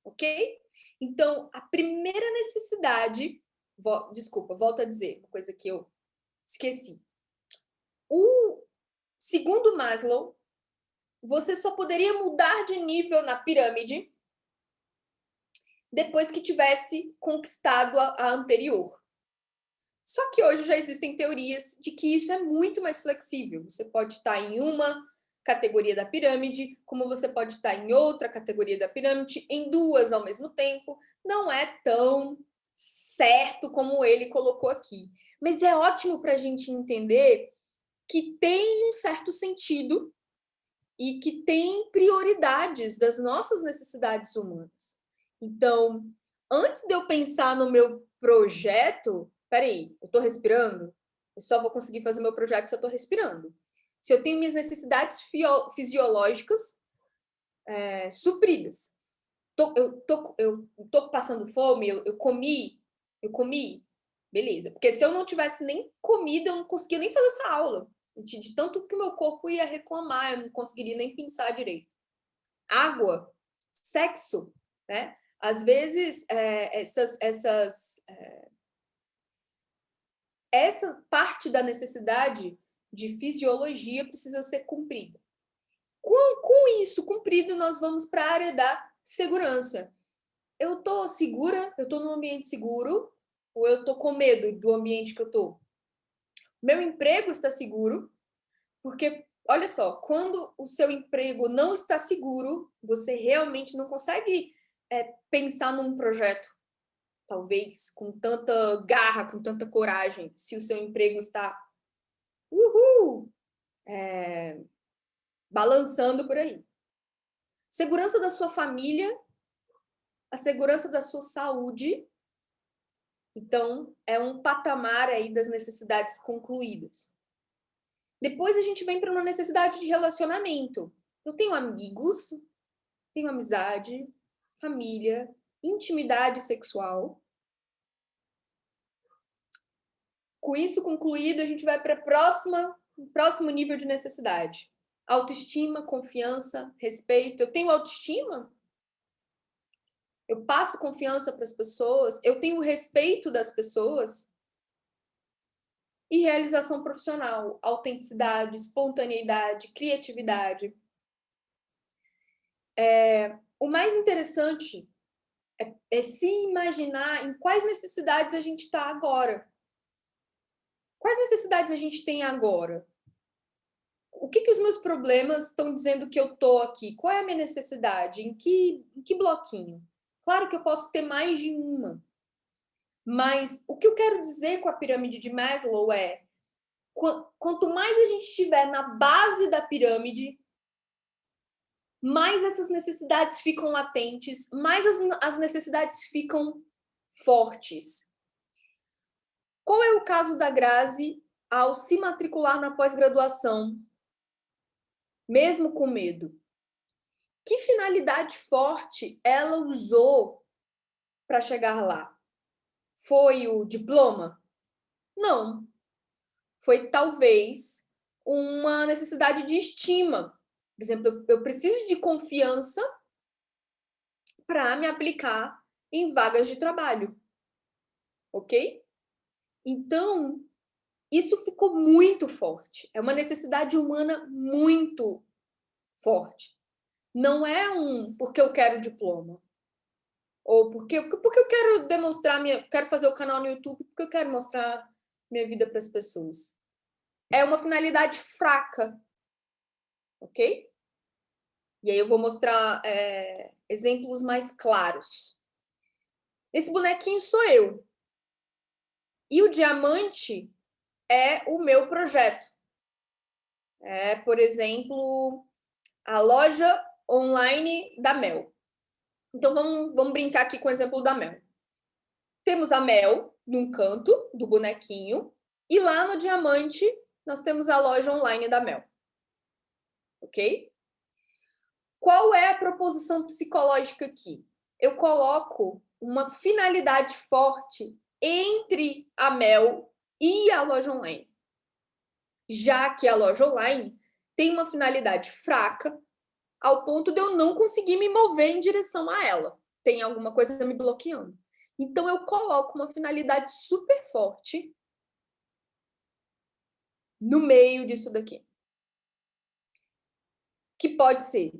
ok? Então, a primeira necessidade, volto a dizer, uma coisa que eu esqueci. O segundo Maslow, você só poderia mudar de nível na pirâmide depois que tivesse conquistado a anterior. Só que hoje já existem teorias de que isso é muito mais flexível. Você pode estar em uma categoria da pirâmide, como você pode estar em outra categoria da pirâmide, em duas ao mesmo tempo. Não é tão certo como ele colocou aqui. Mas é ótimo para a gente entender que tem um certo sentido e que tem prioridades das nossas necessidades humanas. Então, antes de eu pensar no meu projeto, peraí, eu estou respirando? Eu só vou conseguir fazer meu projeto se eu estou respirando. Se eu tenho minhas necessidades fisiológicas supridas. Eu tô passando fome, eu comi, beleza. Porque se eu não tivesse nem comido, eu não conseguia nem fazer essa aula. De tanto que o meu corpo ia reclamar, eu não conseguiria nem pensar direito. Água, sexo, né? Às vezes, essa parte da necessidade de fisiologia precisa ser cumprida. Com isso cumprido, nós vamos para a área da segurança. Eu estou segura? Eu estou num ambiente seguro? Ou eu estou com medo do ambiente que eu estou? Meu emprego está seguro? Porque, olha só, quando o seu emprego não está seguro, você realmente não consegue pensar num projeto, talvez, com tanta garra, com tanta coragem, se o seu emprego está balançando por aí. Segurança da sua família, a segurança da sua saúde. Então, é um patamar aí das necessidades concluídas. Depois a gente vem para uma necessidade de relacionamento. Eu tenho amigos, tenho amizade, família, intimidade sexual. Com isso concluído, a gente vai para o próximo nível de necessidade. Autoestima, confiança, respeito. Eu tenho autoestima? Eu passo confiança para as pessoas? Eu tenho respeito das pessoas? E realização profissional, autenticidade, espontaneidade, criatividade. O mais interessante é se imaginar em quais necessidades a gente está agora. Quais necessidades a gente tem agora? O que os meus problemas estão dizendo que eu estou aqui? Qual é a minha necessidade? Em que bloquinho? Claro que eu posso ter mais de uma. Mas o que eu quero dizer com a pirâmide de Maslow é quanto mais a gente estiver na base da pirâmide, mais essas necessidades ficam latentes, mais as necessidades ficam fortes. Qual é o caso da Grazi ao se matricular na pós-graduação, mesmo com medo? Que finalidade forte ela usou para chegar lá? Foi o diploma? Não. Foi talvez uma necessidade de estima. Por exemplo, eu preciso de confiança para me aplicar em vagas de trabalho. Ok? Então, isso ficou muito forte. É uma necessidade humana muito forte. Não é porque eu quero diploma. Ou porque eu quero demonstrar quero fazer o canal no YouTube, porque eu quero mostrar minha vida para as pessoas. É uma finalidade fraca. Ok? E aí eu vou mostrar exemplos mais claros. Esse bonequinho sou eu. E o diamante é o meu projeto. Por exemplo, a loja online da Mel. Então, vamos brincar aqui com o exemplo da Mel. Temos a Mel num canto do bonequinho e lá no diamante nós temos a loja online da Mel. Ok? Qual é a proposição psicológica aqui? Eu coloco uma finalidade forte entre a Mel e a loja online. Já que a loja online tem uma finalidade fraca, ao ponto de eu não conseguir me mover em direção a ela. Tem alguma coisa me bloqueando. Então, eu coloco uma finalidade super forte no meio disso daqui. Que pode ser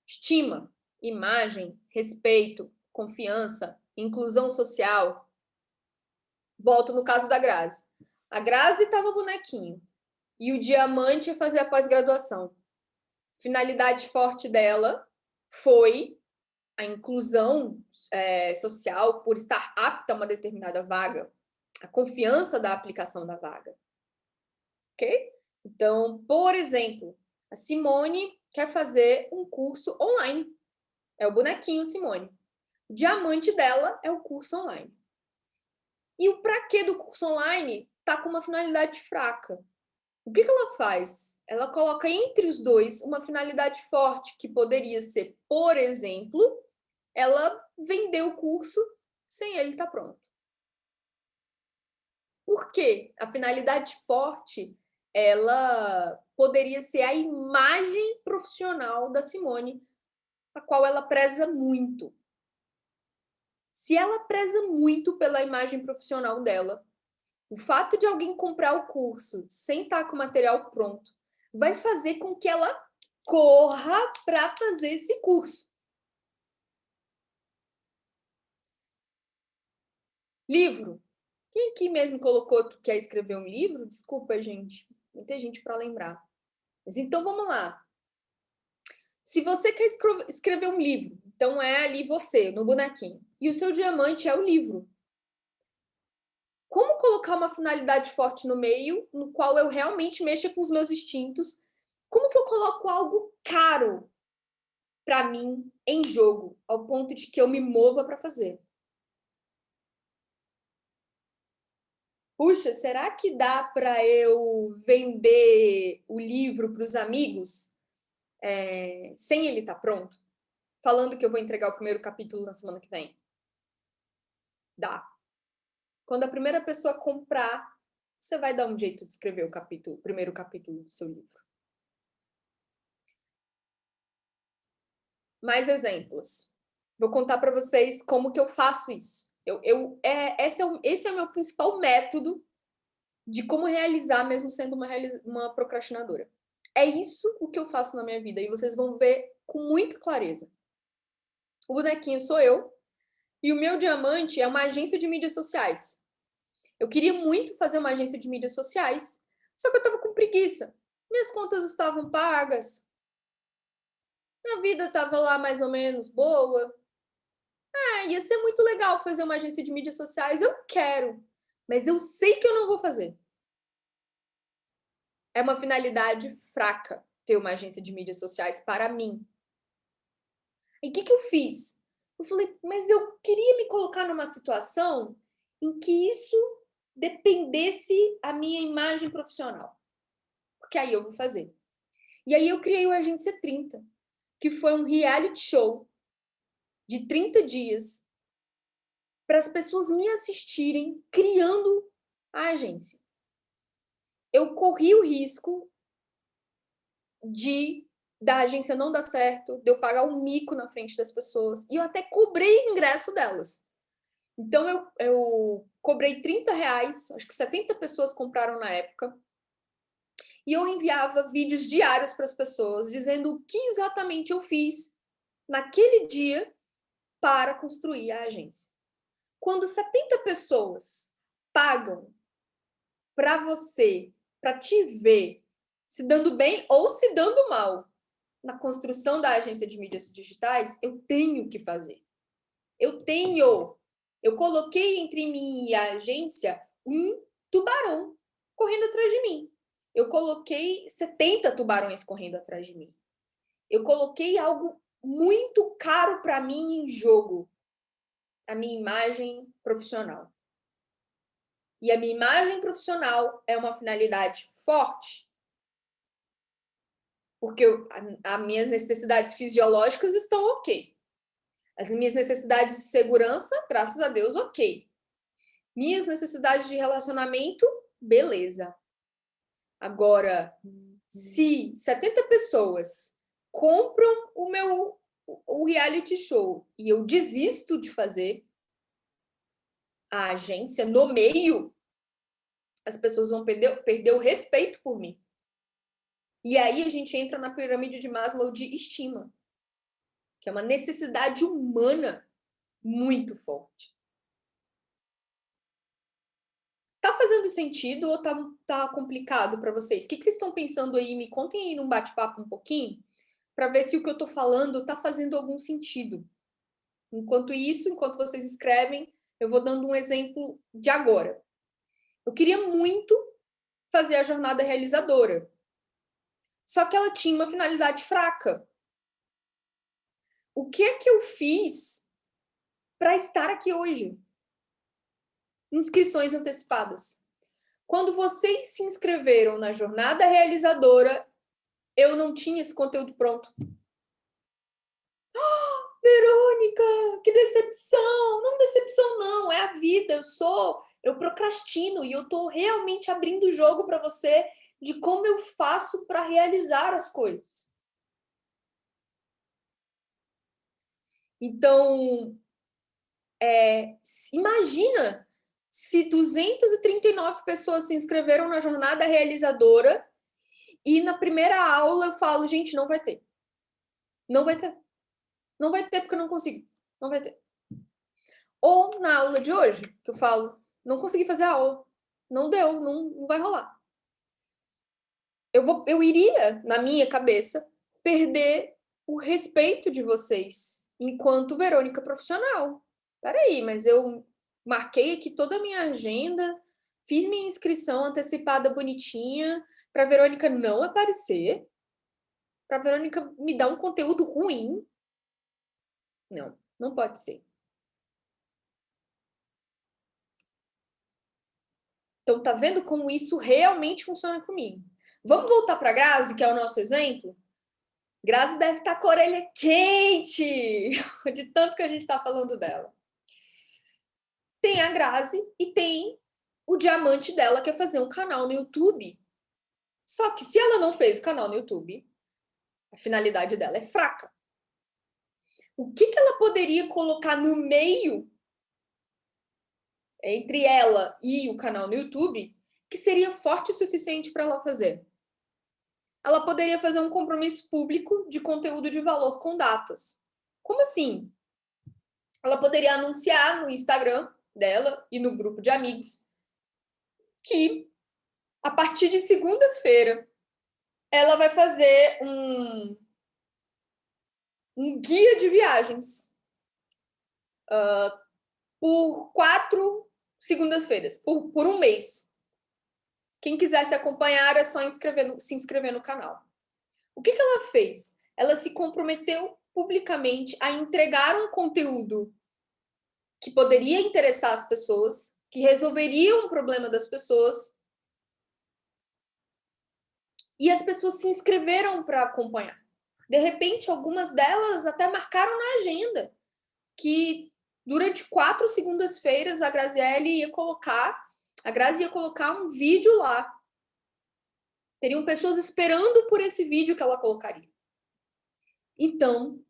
estima, imagem, respeito, confiança, inclusão social. Volto no caso da Grazi. A Grazi está no bonequinho e o diamante é fazer a pós-graduação. Finalidade forte dela foi a inclusão social por estar apta a uma determinada vaga, a confiança da aplicação da vaga. Ok? Então, por exemplo, a Simone quer fazer um curso online. É o bonequinho Simone. O diamante dela é o curso online. E o para quê do curso online está com uma finalidade fraca. O que ela faz? Ela coloca entre os dois uma finalidade forte, que poderia ser, por exemplo, ela vender o curso sem ele estar pronto. Por quê? A finalidade forte, ela poderia ser a imagem profissional da Simone, a qual ela preza muito. Se ela preza muito pela imagem profissional dela, o fato de alguém comprar o curso sem estar com o material pronto vai fazer com que ela corra para fazer esse curso. Livro. Quem aqui mesmo colocou que quer escrever um livro? Desculpa, gente. Muita gente para lembrar. Mas então vamos lá. Se você quer escrever um livro, então é ali você, no bonequinho. E o seu diamante é o livro. Como colocar uma finalidade forte no meio, no qual eu realmente mexa com os meus instintos? Como que eu coloco algo caro para mim em jogo, ao ponto de que eu me mova para fazer? Puxa, será que dá para eu vender o livro para os amigos sem ele estar pronto? Falando que eu vou entregar o primeiro capítulo na semana que vem? Dá. Quando a primeira pessoa comprar, você vai dar um jeito de escrever o primeiro capítulo do seu livro. Mais exemplos. Vou contar para vocês como que eu faço isso. Esse é o meu principal método de como realizar, mesmo sendo uma procrastinadora. É isso o que eu faço na minha vida, e vocês vão ver com muita clareza. O bonequinho sou eu, e o meu diamante é uma agência de mídias sociais. Eu queria muito fazer uma agência de mídias sociais, só que eu estava com preguiça. Minhas contas estavam pagas, minha vida estava lá mais ou menos boa. Ia ser muito legal fazer uma agência de mídias sociais, eu quero, mas eu sei que eu não vou fazer. É uma finalidade fraca ter uma agência de mídias sociais para mim. E o que eu fiz? Eu falei, mas eu queria me colocar numa situação em que isso dependesse a minha imagem profissional. Porque aí eu vou fazer. E aí eu criei o Agência 30, que foi um reality show de 30 dias para as pessoas me assistirem criando a agência. Eu corri o risco da agência não dar certo, de eu pagar um mico na frente das pessoas, e eu até cobrei ingresso delas. Então eu cobrei R$30, acho que 70 pessoas compraram na época, e eu enviava vídeos diários para as pessoas, dizendo o que exatamente eu fiz naquele dia para construir a agência. Quando 70 pessoas pagam para você, para te ver se dando bem ou se dando mal na construção da agência de mídias digitais, eu tenho que fazer. Eu tenho. Eu coloquei entre mim e a agência um tubarão correndo atrás de mim. Eu coloquei 70 tubarões correndo atrás de mim. Eu coloquei algo muito caro para mim em jogo. A minha imagem profissional. E a minha imagem profissional é uma finalidade forte. Porque as minhas necessidades fisiológicas estão ok. As minhas necessidades de segurança, graças a Deus, ok. Minhas necessidades de relacionamento, beleza. Agora, se 70 pessoas compram o reality show e eu desisto de fazer a agência no meio, as pessoas vão perder o respeito por mim. E aí a gente entra na pirâmide de Maslow de estima, que é uma necessidade humana muito forte. Tá fazendo sentido ou tá complicado para vocês? O que vocês estão pensando aí? Me contem aí num bate-papo um pouquinho, para ver se o que eu tô falando tá fazendo algum sentido. Enquanto isso, enquanto vocês escrevem, eu vou dando um exemplo de agora. Eu queria muito fazer a jornada realizadora, só que ela tinha uma finalidade fraca. O que é que eu fiz para estar aqui hoje? Inscrições antecipadas. Quando vocês se inscreveram na jornada realizadora, eu não tinha esse conteúdo pronto. Verônica, que decepção! Não, decepção não, é a vida. Eu procrastino e eu tô realmente abrindo o jogo para você de como eu faço para realizar as coisas. Então, imagina se 239 pessoas se inscreveram na jornada realizadora e na primeira aula eu falo, gente, não vai ter. Não vai ter. Não vai ter porque eu não consigo. Não vai ter. Ou na aula de hoje, que eu falo, não consegui fazer a aula. Não deu, não vai rolar. Eu iria, na minha cabeça, perder o respeito de vocês enquanto Verônica profissional. Peraí, mas eu marquei aqui toda a minha agenda, fiz minha inscrição antecipada bonitinha, para Verônica não aparecer, para Verônica me dar um conteúdo ruim. Não, não pode ser. Então, tá vendo como isso realmente funciona comigo? Vamos voltar para a Grazi, que é o nosso exemplo? Grazi deve estar com a orelha quente de tanto que a gente está falando dela. Tem a Grazi e tem o diamante dela, que é fazer um canal no YouTube. Só que se ela não fez o canal no YouTube, a finalidade dela é fraca. O que ela poderia colocar no meio entre ela e o canal no YouTube que seria forte o suficiente para ela fazer? Ela poderia fazer um compromisso público de conteúdo de valor com datas. Como assim? Ela poderia anunciar no Instagram dela e no grupo de amigos que a partir de segunda-feira ela vai fazer um guia de viagens por 4 segundas-feiras, por um mês. Quem quisesse acompanhar é só se inscrever no canal. O que ela fez? Ela se comprometeu publicamente a entregar um conteúdo que poderia interessar as pessoas, que resolveria um problema das pessoas, e as pessoas se inscreveram para acompanhar. De repente, algumas delas até marcaram na agenda que durante 4 segundas-feiras a Grazi ia colocar um vídeo lá. Teriam pessoas esperando por esse vídeo que ela colocaria. Então,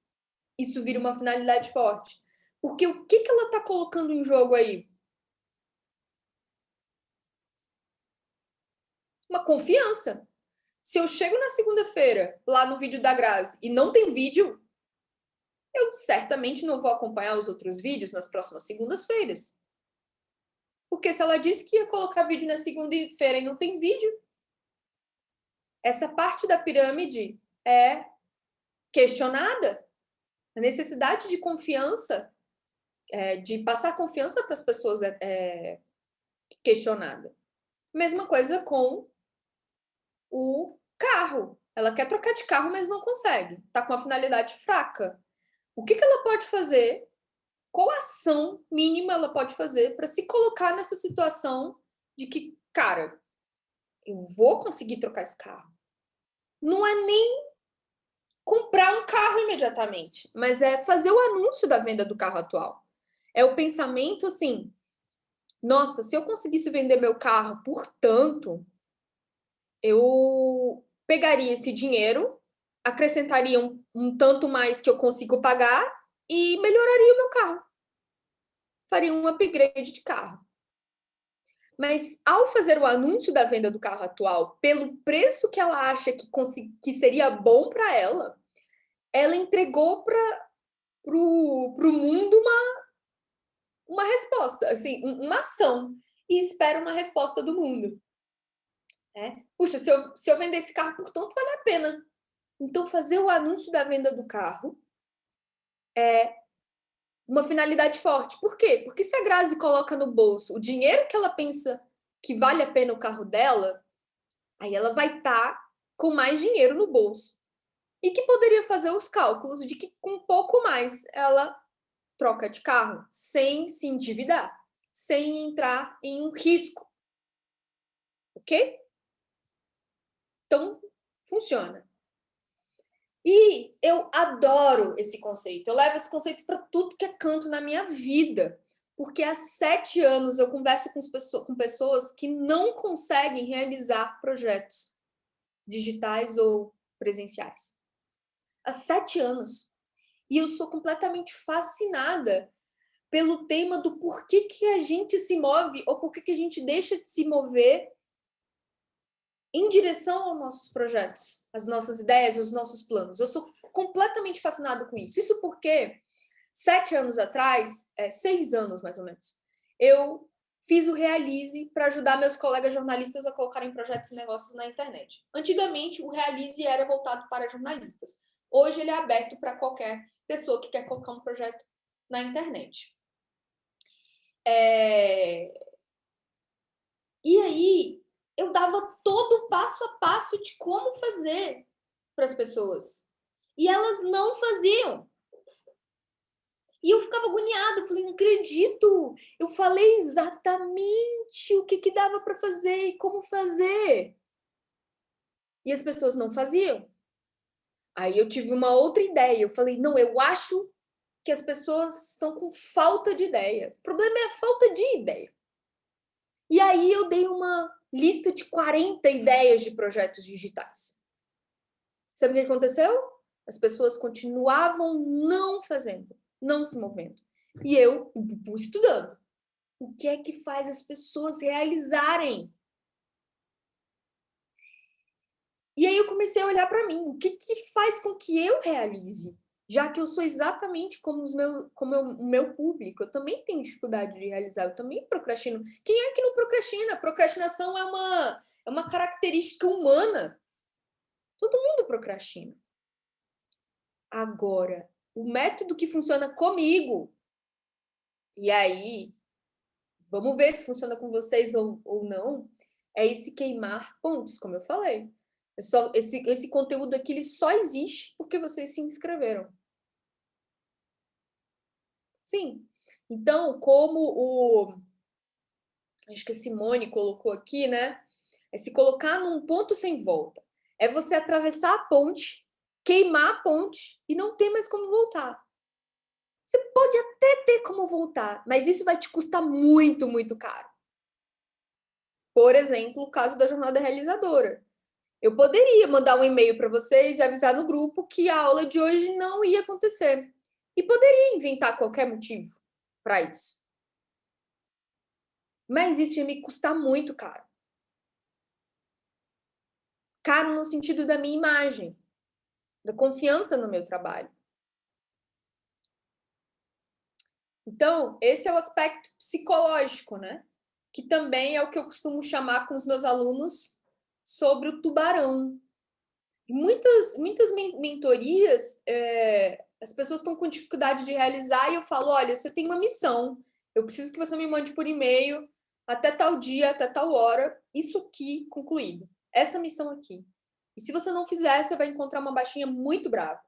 isso vira uma finalidade forte. Porque o que ela está colocando em jogo aí? Uma confiança. Se eu chego na segunda-feira, lá no vídeo da Grazi, e não tem vídeo, eu certamente não vou acompanhar os outros vídeos nas próximas segundas-feiras. Porque se ela disse que ia colocar vídeo na segunda-feira e não tem vídeo, essa parte da pirâmide é questionada. A necessidade de confiança, de passar confiança para as pessoas é questionada. Mesma coisa com o carro. Ela quer trocar de carro, mas não consegue. Está com uma finalidade fraca. O que ela pode fazer? Qual ação mínima ela pode fazer para se colocar nessa situação de que, cara, eu vou conseguir trocar esse carro? Não é nem comprar um carro imediatamente, mas é fazer o anúncio da venda do carro atual. É o pensamento assim, nossa, se eu conseguisse vender meu carro por tanto, eu pegaria esse dinheiro, acrescentaria um tanto mais que eu consigo pagar e melhoraria o meu carro. Faria um upgrade de carro. Mas ao fazer o anúncio da venda do carro atual, pelo preço que ela acha que seria bom para ela entregou para o mundo uma resposta, assim, uma ação, e espera uma resposta do mundo. Puxa, se eu vender esse carro por tanto, vale a pena. Então, fazer o anúncio da venda do carro é uma finalidade forte. Por quê? Porque se a Grazi coloca no bolso o dinheiro que ela pensa que vale a pena o carro dela, aí ela vai estar com mais dinheiro no bolso. E que poderia fazer os cálculos de que com um pouco mais ela troca de carro, sem se endividar, sem entrar em um risco. Ok? Então, funciona. E eu adoro esse conceito. Eu levo esse conceito para tudo que é canto na minha vida. Porque há 7 anos eu converso com pessoas que não conseguem realizar projetos digitais ou presenciais. Há 7 anos. E eu sou completamente fascinada pelo tema do porquê que a gente se move ou porquê que a gente deixa de se mover em direção aos nossos projetos, as nossas ideias, os nossos planos. Eu sou completamente fascinada com isso. Isso porque 7 anos atrás, 6 anos mais ou menos, eu fiz o Realize para ajudar meus colegas jornalistas a colocarem projetos e negócios na internet. Antigamente, o Realize era voltado para jornalistas. Hoje, ele é aberto para qualquer pessoa que quer colocar um projeto na internet. E aí, eu dava todo o passo a passo de como fazer para as pessoas. E elas não faziam. E eu ficava agoniada, eu falei, não acredito. Eu falei exatamente o que dava para fazer e como fazer. E as pessoas não faziam. Aí eu tive uma outra ideia. Eu falei, não, eu acho que as pessoas estão com falta de ideia. O problema é a falta de ideia. E aí eu dei uma lista de 40 ideias de projetos digitais. Sabe o que aconteceu? As pessoas continuavam não fazendo, não se movendo. E eu estudando. O que é que faz as pessoas realizarem? E aí eu comecei a olhar para mim, o que faz com que eu realize? Já que eu sou exatamente como o meu público, eu também tenho dificuldade de realizar, eu também procrastino. Quem é que não procrastina? Procrastinação é uma característica humana. Todo mundo procrastina. Agora, o método que funciona comigo, e aí, vamos ver se funciona com vocês ou não, é esse queimar pontos, como eu falei. Esse conteúdo aqui ele só existe porque vocês se inscreveram. Sim. Então, acho que a Simone colocou aqui, né? É se colocar num ponto sem volta. É você atravessar a ponte, queimar a ponte e não ter mais como voltar. Você pode até ter como voltar, mas isso vai te custar muito, muito caro. Por exemplo, o caso da jornada realizadora. Eu poderia mandar um e-mail para vocês e avisar no grupo que a aula de hoje não ia acontecer. E poderia inventar qualquer motivo para isso. Mas isso ia me custar muito caro. Caro no sentido da minha imagem, da confiança no meu trabalho. Então, esse é o aspecto psicológico, né? Que também é o que eu costumo chamar com os meus alunos sobre o tubarão. Muitas mentorias, as pessoas estão com dificuldade de realizar e eu falo, olha, você tem uma missão, eu preciso que você me mande por e-mail até tal dia, até tal hora, isso aqui concluído, essa missão aqui. E se você não fizer, você vai encontrar uma baixinha muito brava.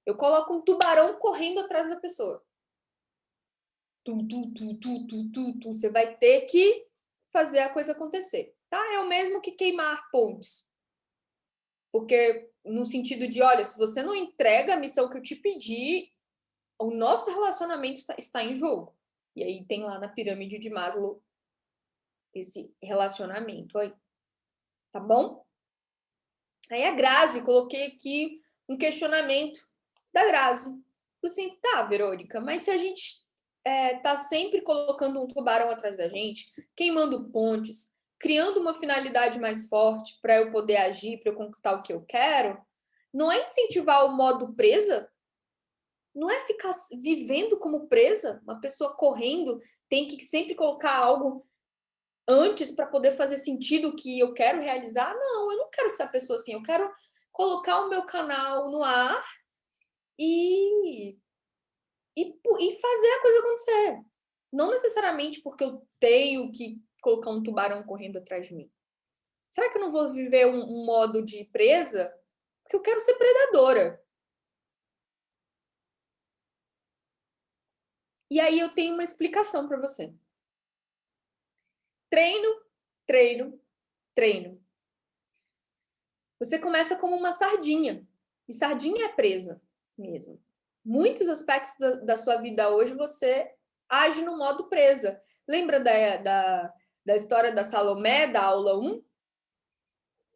Eu coloco um tubarão correndo atrás da pessoa. Você vai ter que fazer a coisa acontecer, tá? É o mesmo que queimar pontes. Porque no sentido de, olha, se você não entrega a missão que eu te pedi, o nosso relacionamento está em jogo. E aí tem lá na pirâmide de Maslow esse relacionamento aí. Tá bom? Aí a Grazi, coloquei aqui um questionamento da Grazi. Assim, tá, Verônica, mas se a gente tá sempre colocando um tubarão atrás da gente, queimando pontes, criando uma finalidade mais forte para eu poder agir, para eu conquistar o que eu quero, não é incentivar o modo presa? Não é ficar vivendo como presa? Uma pessoa correndo tem que sempre colocar algo antes para poder fazer sentido o que eu quero realizar? Não, eu não quero ser a pessoa assim. Eu quero colocar o meu canal no ar e, e fazer a coisa acontecer. Não necessariamente porque eu tenho que colocar um tubarão correndo atrás de mim. Será que eu não vou viver um modo de presa? Porque eu quero ser predadora. E aí eu tenho uma explicação para você. Treino, treino, treino. Você começa como uma sardinha. E sardinha é presa mesmo. Muitos aspectos da sua vida hoje você age no modo presa. Lembra da história da Salomé, da aula 1?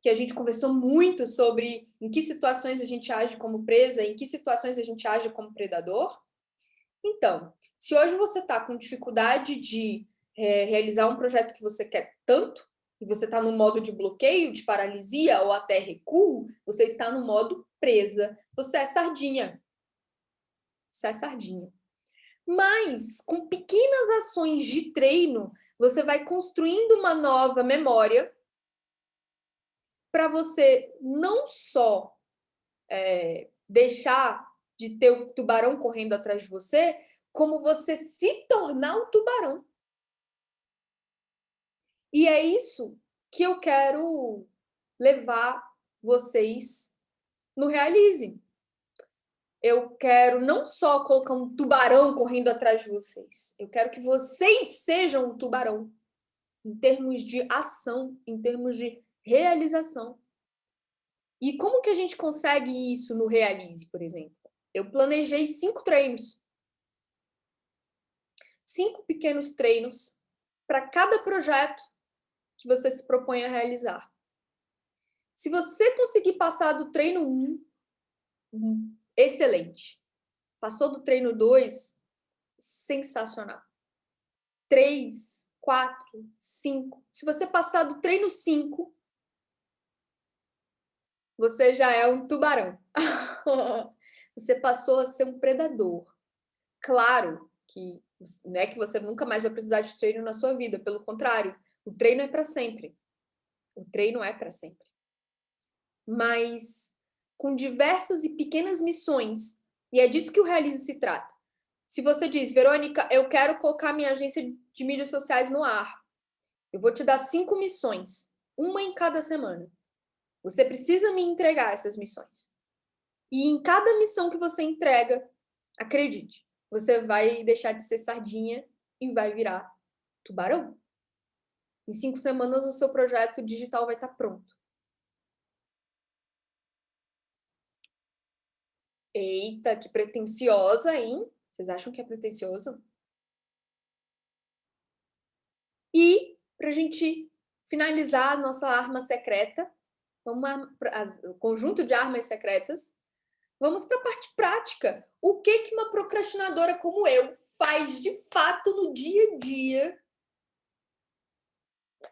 Que a gente conversou muito sobre em que situações a gente age como presa, em que situações a gente age como predador. Então, se hoje você está com dificuldade de realizar um projeto que você quer tanto, e você está no modo de bloqueio, de paralisia ou até recuo, você está no modo presa. Você é sardinha. Você é sardinha. Mas, com pequenas ações de treino, você vai construindo uma nova memória para você não só deixar de ter o tubarão correndo atrás de você, como você se tornar o tubarão. E é isso que eu quero levar vocês no Realize. Eu quero não só colocar um tubarão correndo atrás de vocês, eu quero que vocês sejam um tubarão, em termos de ação, em termos de realização. E como que a gente consegue isso no Realize, por exemplo? Eu planejei 5 treinos. 5 pequenos treinos para cada projeto que você se propõe a realizar. Se você conseguir passar do treino 1, excelente. Passou do treino 2, sensacional. 3, 4, 5. Se você passar do treino 5, você já é um tubarão. Você passou a ser um predador. Claro que não é que você nunca mais vai precisar de treino na sua vida, pelo contrário, o treino é para sempre. O treino é para sempre. Mas com diversas e pequenas missões, e é disso que o Realize se trata. Se você diz, Verônica, eu quero colocar minha agência de mídias sociais no ar, eu vou te dar 5 missões, uma em cada semana. Você precisa me entregar essas missões. E em cada missão que você entrega, acredite, você vai deixar de ser sardinha e vai virar tubarão. Em 5 semanas, o seu projeto digital vai estar pronto. Eita, que pretensiosa, hein? Vocês acham que é pretensioso? E, para a gente finalizar a nossa arma secreta, o conjunto de armas secretas, vamos para a parte prática. O que uma procrastinadora como eu faz de fato no dia a dia,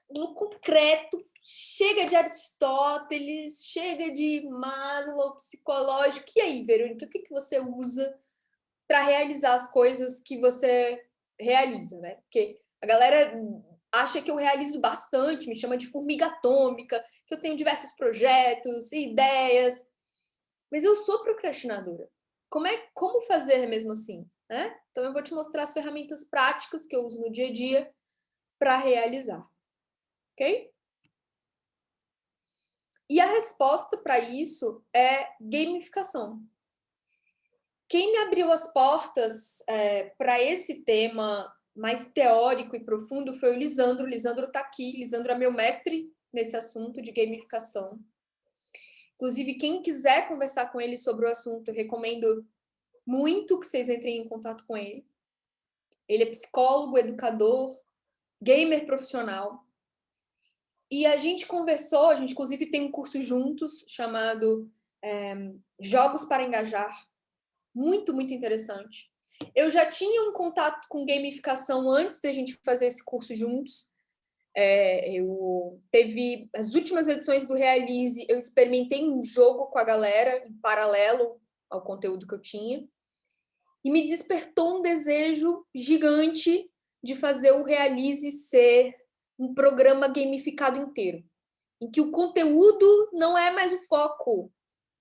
no concreto? Chega de Aristóteles, chega de Maslow, psicológico. E aí, Verônica, o que você usa para realizar as coisas que você realiza, né? Porque a galera acha que eu realizo bastante, me chama de formiga atômica, que eu tenho diversos projetos e ideias, mas eu sou procrastinadora. Como fazer mesmo assim, né? Então eu vou te mostrar as ferramentas práticas que eu uso no dia a dia para realizar, ok? E a resposta para isso é gamificação. Quem me abriu as portas para esse tema mais teórico e profundo foi o Lisandro. O Lisandro está aqui. Lisandro é meu mestre nesse assunto de gamificação. Inclusive, quem quiser conversar com ele sobre o assunto, eu recomendo muito que vocês entrem em contato com ele. Ele é psicólogo, educador, gamer profissional. E a gente conversou, a gente inclusive tem um curso juntos chamado Jogos para Engajar. Muito, muito interessante. Eu já tinha um contato com gamificação antes da gente fazer esse curso juntos. Eu teve as últimas edições do Realize, eu experimentei um jogo com a galera em paralelo ao conteúdo que eu tinha e me despertou um desejo gigante de fazer o Realize ser um programa gamificado inteiro, em que o conteúdo não é mais o foco.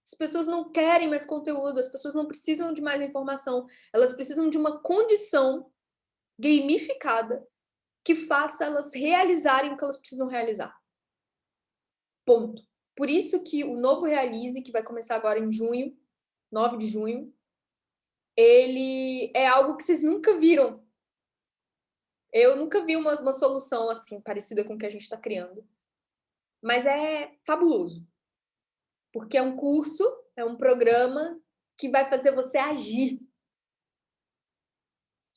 As pessoas não querem mais conteúdo, as pessoas não precisam de mais informação, elas precisam de uma condição gamificada que faça elas realizarem o que elas precisam realizar. Ponto. Por isso que o novo Realize, que vai começar agora em junho, 9 de junho, ele é algo que vocês nunca viram. Eu nunca vi uma solução assim, parecida com o que a gente está criando. Mas é fabuloso. Porque é um curso, é um programa que vai fazer você agir.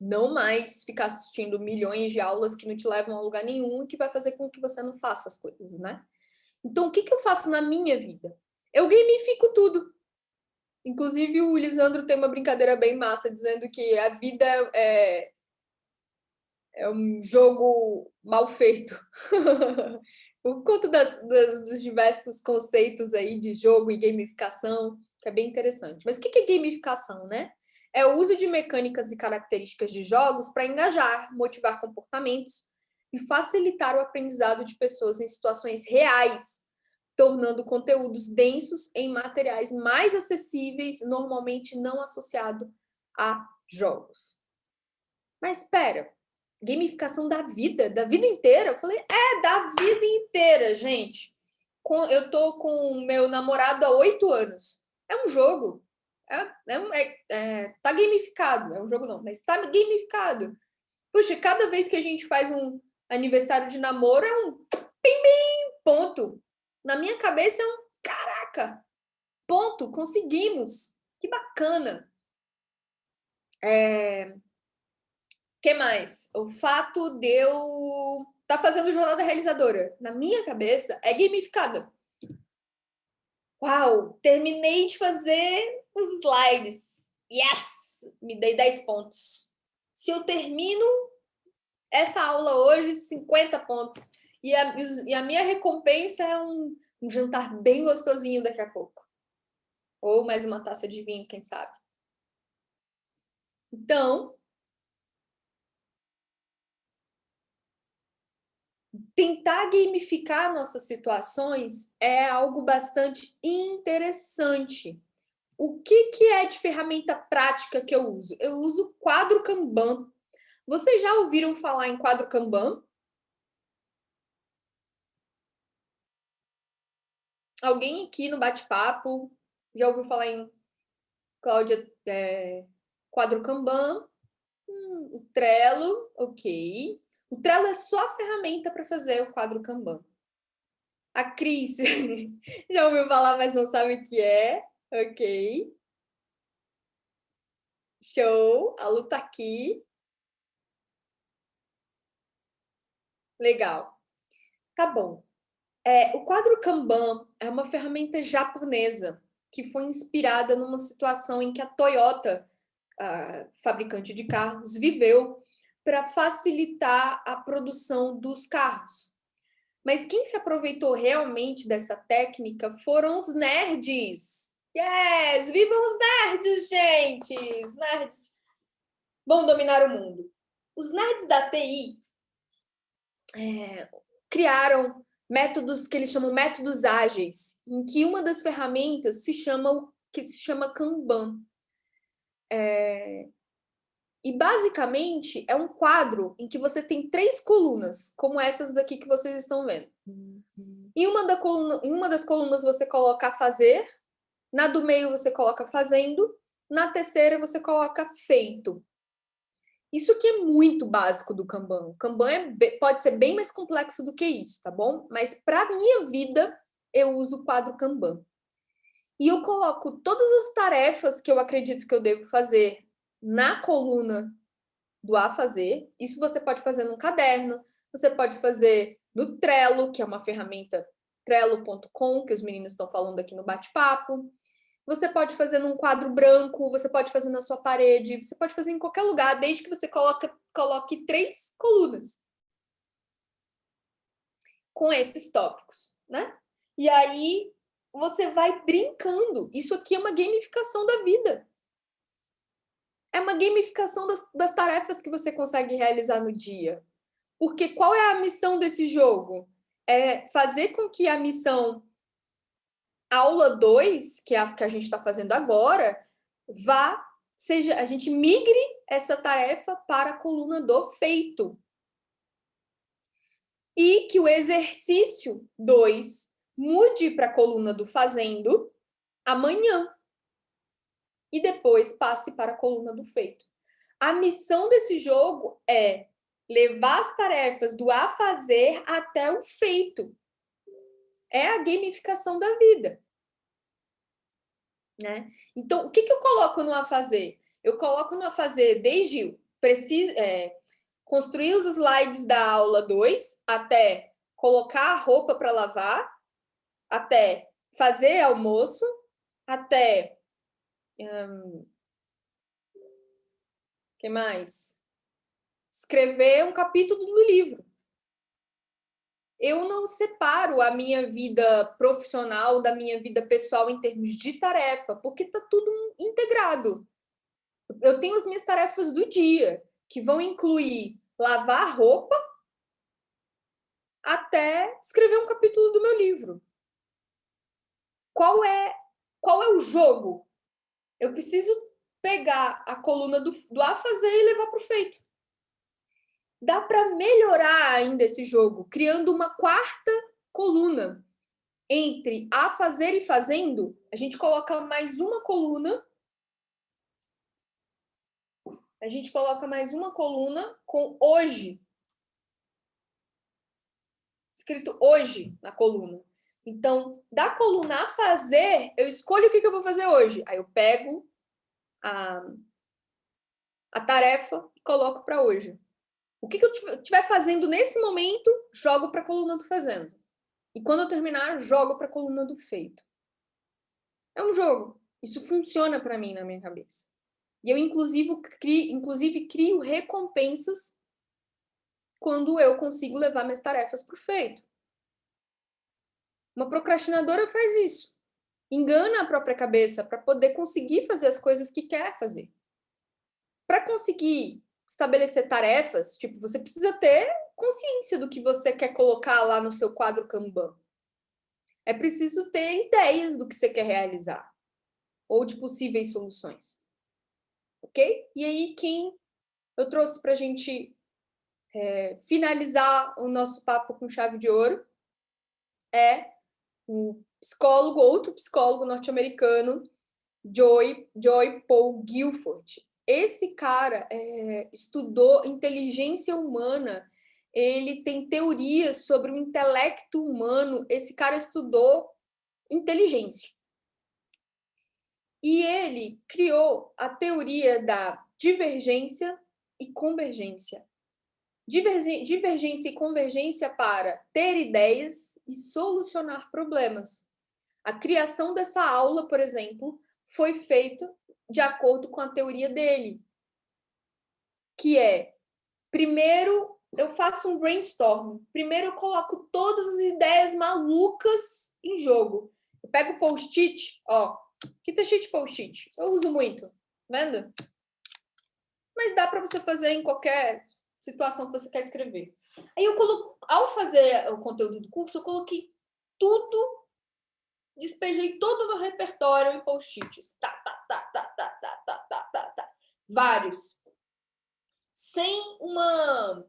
Não mais ficar assistindo milhões de aulas que não te levam a lugar nenhum e que vai fazer com que você não faça as coisas, né? Então, o que eu faço na minha vida? Eu gamifico tudo. Inclusive, o Lisandro tem uma brincadeira bem massa, dizendo que a vida é um jogo mal feito. Por conta dos diversos conceitos aí de jogo e gamificação, que é bem interessante. Mas o que é gamificação, né? É o uso de mecânicas e características de jogos para engajar, motivar comportamentos e facilitar o aprendizado de pessoas em situações reais, tornando conteúdos densos em materiais mais acessíveis, normalmente não associado a jogos. Mas espera, gamificação da vida inteira? Eu falei, da vida inteira, gente. Eu tô com meu namorado há 8 anos. É um jogo. Tá gamificado. É um jogo não, mas tá gamificado. Puxa, cada vez que a gente faz um aniversário de namoro, é um pim, ponto. Na minha cabeça é um caraca. Ponto, conseguimos. Que bacana. Que mais? O fato de eu estar fazendo jornada realizadora, na minha cabeça, é gamificada. Uau, terminei de fazer os slides. Yes! Me dei 10 pontos. Se eu termino essa aula hoje, 50 pontos. E a minha recompensa é um jantar bem gostosinho daqui a pouco. Ou mais uma taça de vinho, quem sabe. Então, tentar gamificar nossas situações é algo bastante interessante. O que é de ferramenta prática que eu uso? Eu uso quadro Kanban. Vocês já ouviram falar em quadro Kanban? Alguém aqui no bate-papo já ouviu falar em Cláudia, quadro Kanban? O Trello, ok. O Trello é só a ferramenta para fazer o quadro Kanban. A Cris já ouviu falar, mas não sabe o que é. Ok. Show. A Lu tá aqui. Legal. Tá bom. O quadro Kanban é uma ferramenta japonesa que foi inspirada numa situação em que a Toyota, a fabricante de carros, viveu para facilitar a produção dos carros. Mas quem se aproveitou realmente dessa técnica foram os nerds. Yes! Vivam os nerds, gente! Os nerds vão dominar o mundo. Os nerds da TI criaram métodos que eles chamam métodos ágeis, em que uma das ferramentas se chama Kanban. E basicamente é um quadro em que você tem 3 colunas, como essas daqui que vocês estão vendo. Em uma das colunas você coloca fazer, na do meio você coloca fazendo, na terceira você coloca feito. Isso aqui é muito básico do Kanban. O Kanban pode ser bem mais complexo do que isso, tá bom? Mas para minha vida, eu uso o quadro Kanban. E eu coloco todas as tarefas que eu acredito que eu devo fazer na coluna do a fazer. Isso você pode fazer num caderno, você pode fazer no Trello, que é uma ferramenta trello.com, que os meninos estão falando aqui no bate-papo. Você pode fazer num quadro branco, você pode fazer na sua parede, você pode fazer em qualquer lugar, desde que você coloque 3 colunas com esses tópicos, né? E aí você vai brincando. Isso aqui é uma gamificação da vida. É uma gamificação das tarefas que você consegue realizar no dia. Porque qual é a missão desse jogo? É fazer com que a missão aula 2, que é a que a gente está fazendo agora, a gente migre essa tarefa para a coluna do feito. E que o exercício 2 mude para a coluna do fazendo amanhã. E depois passe para a coluna do feito. A missão desse jogo é levar as tarefas do a fazer até o feito. É a gamificação da vida. Né? Então, o que eu coloco no a fazer? Eu coloco no a fazer desde construir os slides da aula 2, até colocar a roupa para lavar, até fazer almoço, até... que mais? Escrever um capítulo do livro. Eu não separo a minha vida profissional da minha vida pessoal em termos de tarefa, porque está tudo integrado. Eu tenho as minhas tarefas do dia, que vão incluir lavar roupa até escrever um capítulo do meu livro. Qual é o jogo? Eu preciso pegar a coluna do a fazer e levar para o feito. Dá para melhorar ainda esse jogo, criando uma 4ª coluna. Entre a fazer e fazendo, a gente coloca mais uma coluna. A gente coloca mais uma coluna com hoje. Escrito hoje na coluna. Então, da coluna a fazer, eu escolho o que eu vou fazer hoje. Aí eu pego a tarefa e coloco para hoje. O que eu estiver fazendo nesse momento, jogo para a coluna do fazendo. E quando eu terminar, jogo para a coluna do feito. É um jogo. Isso funciona para mim na minha cabeça. E eu, inclusive, crio recompensas quando eu consigo levar minhas tarefas para o feito. Uma procrastinadora faz isso. Engana a própria cabeça para poder conseguir fazer as coisas que quer fazer. Para conseguir estabelecer tarefas, tipo, você precisa ter consciência do que você quer colocar lá no seu quadro Kanban. É preciso ter ideias do que você quer realizar ou de possíveis soluções. Ok? E aí, quem eu trouxe para a gente finalizar o nosso papo com chave de ouro é o psicólogo, outro psicólogo norte-americano, Joy Paul Guilford. Esse cara estudou inteligência humana, ele tem teorias sobre o intelecto humano, esse cara estudou inteligência. E ele criou a teoria da divergência e convergência. Divergência e convergência para ter ideias e solucionar problemas. A criação dessa aula, por exemplo, foi feita de acordo com a teoria dele, que é, primeiro eu faço um brainstorm, primeiro eu coloco todas as ideias malucas em jogo. Eu pego o post-it, ó, aqui tá cheio de post-it, eu uso muito, vendo? Mas dá para você fazer em qualquer situação que você quer escrever. Aí eu coloco, ao fazer o conteúdo do curso, eu coloquei tudo, despejei todo o meu repertório em post-its. Vários. Sem uma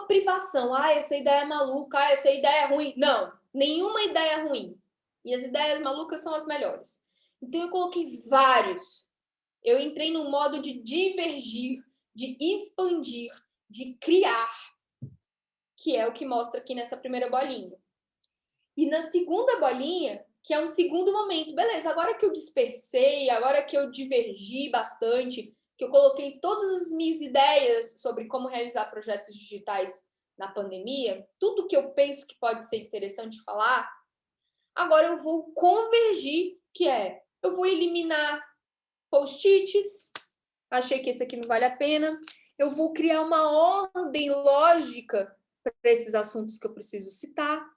privação. Ah, essa ideia é maluca, ah, essa ideia é ruim. Não, nenhuma ideia é ruim. E as ideias malucas são as melhores. Então eu coloquei vários. Eu entrei no modo de divergir, de expandir, de criar, que é o que mostra aqui nessa primeira bolinha. E na segunda bolinha, que é um segundo momento, beleza, agora que eu dispersei, agora que eu divergi bastante, que eu coloquei todas as minhas ideias sobre como realizar projetos digitais na pandemia, tudo que eu penso que pode ser interessante falar, agora eu vou convergir, que é, eu vou eliminar post-its, achei que esse aqui não vale a pena, eu vou criar uma ordem lógica para esses assuntos que eu preciso citar,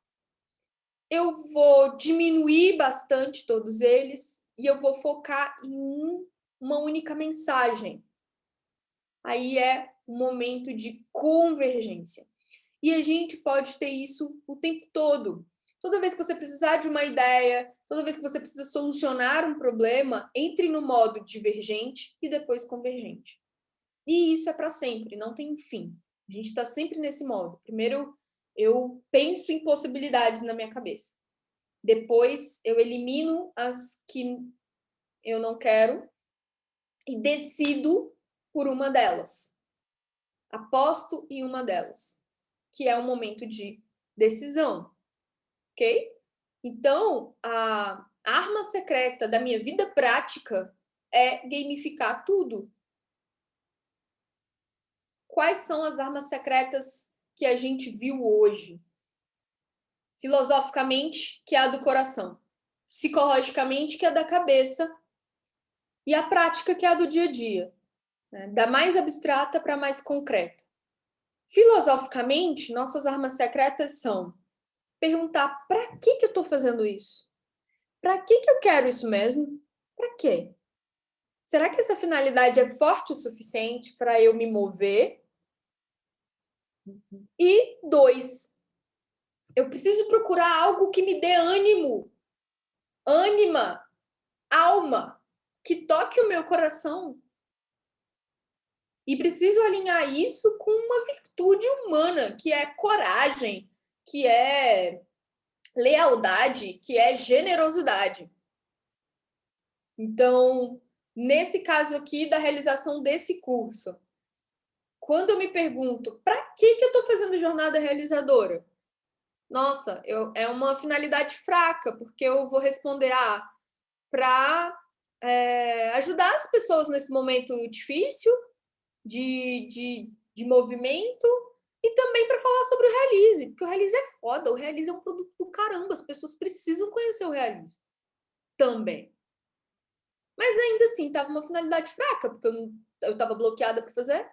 eu vou diminuir bastante todos eles e eu vou focar em uma única mensagem. Aí é um momento de convergência. E a gente pode ter isso o tempo todo. Toda vez que você precisar de uma ideia, toda vez que você precisa solucionar um problema, entre no modo divergente e depois convergente. E isso é para sempre, não tem fim. A gente está sempre nesse modo. Primeiro, eu penso em possibilidades na minha cabeça. Depois, eu elimino as que eu não quero e decido por uma delas. Aposto em uma delas, que é um momento de decisão, ok? Então, a arma secreta da minha vida prática é gamificar tudo. Quais são as armas secretas que a gente viu hoje? Filosoficamente, que é a do coração. Psicologicamente, que é a da cabeça. E a prática, que é a do dia a dia. Né? Da mais abstrata para a mais concreta. Filosoficamente, nossas armas secretas são perguntar: para que eu estou fazendo isso? Para que eu quero isso mesmo? Para quê? Será que essa finalidade é forte o suficiente para eu me mover? E 2, eu preciso procurar algo que me dê ânimo, ânima, alma, que toque o meu coração. E preciso alinhar isso com uma virtude humana, que é coragem, que é lealdade, que é generosidade. Então, nesse caso aqui da realização desse curso, quando eu me pergunto, para que eu estou fazendo jornada realizadora? Nossa, é uma finalidade fraca, porque eu vou responder para ajudar as pessoas nesse momento difícil de movimento e também para falar sobre o Realize, porque o Realize é foda, o Realize é um produto do caramba, as pessoas precisam conhecer o Realize. também. Mas ainda assim, estava uma finalidade fraca, porque eu estava bloqueada para fazer.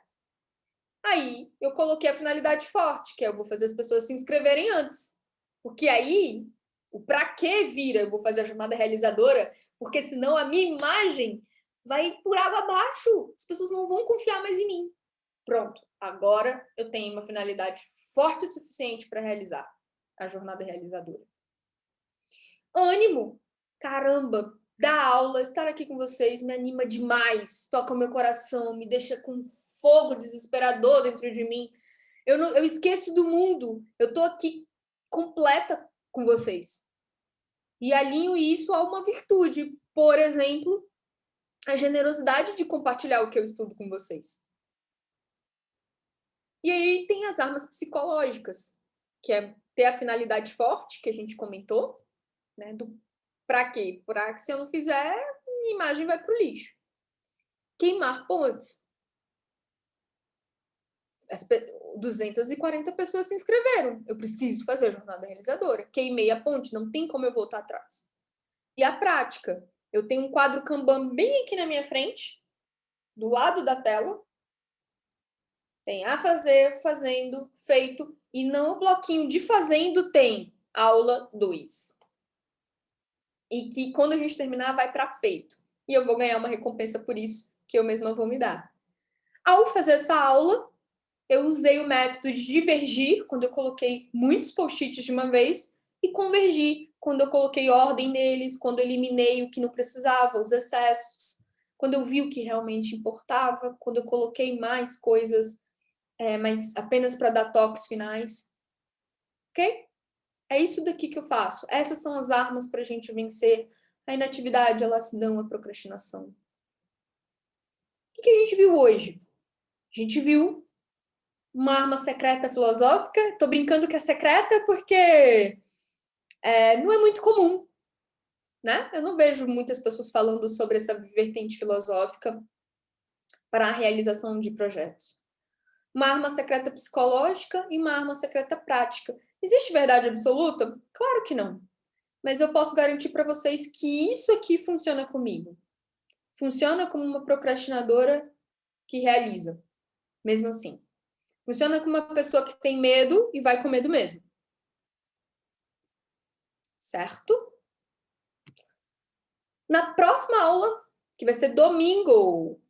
Aí eu coloquei a finalidade forte, que é eu vou fazer as pessoas se inscreverem antes. Porque aí, o para que vira eu vou fazer a jornada realizadora, porque senão a minha imagem vai por água abaixo. As pessoas não vão confiar mais em mim. Pronto, agora eu tenho uma finalidade forte o suficiente para realizar a jornada realizadora. Ânimo! Caramba, dar aula, estar aqui com vocês me anima demais, toca o meu coração, me deixa com fogo desesperador dentro de mim. Eu esqueço do mundo, eu tô aqui completa com vocês. E alinho isso a uma virtude, por exemplo, a generosidade de compartilhar o que eu estudo com vocês. E aí tem as armas psicológicas, que é ter a finalidade forte, que a gente comentou, né, do para quê? Para que se eu não fizer, minha imagem vai para o lixo. Queimar pontes. 240 pessoas se inscreveram. Eu preciso fazer a jornada realizadora. Queimei a ponte, não tem como eu voltar atrás. E a prática. Eu tenho um quadro Kanban bem aqui na minha frente, do lado da tela. Tem a fazer, fazendo, feito. E no bloquinho de fazendo tem aula 2. E que quando a gente terminar, vai para feito. E eu vou ganhar uma recompensa por isso, que eu mesma vou me dar. Ao fazer essa aula, eu usei o método de divergir, quando eu coloquei muitos post-its de uma vez, e convergir, quando eu coloquei ordem neles, quando eu eliminei o que não precisava, os excessos, quando eu vi o que realmente importava, quando eu coloquei mais coisas, mas apenas para dar toques finais. Ok? É isso daqui que eu faço. Essas são as armas para a gente vencer a inatividade, a lassidão, a procrastinação. O que a gente viu hoje? A gente viu uma arma secreta filosófica. Estou brincando que é secreta porque não é muito comum, né? Eu não vejo muitas pessoas falando sobre essa vertente filosófica para a realização de projetos. Uma arma secreta psicológica e uma arma secreta prática. Existe verdade absoluta? Claro que não. Mas eu posso garantir para vocês que isso aqui funciona comigo. Funciona como uma procrastinadora que realiza, mesmo assim. Funciona como uma pessoa que tem medo e vai com medo mesmo. Certo? Na próxima aula, que vai ser domingo,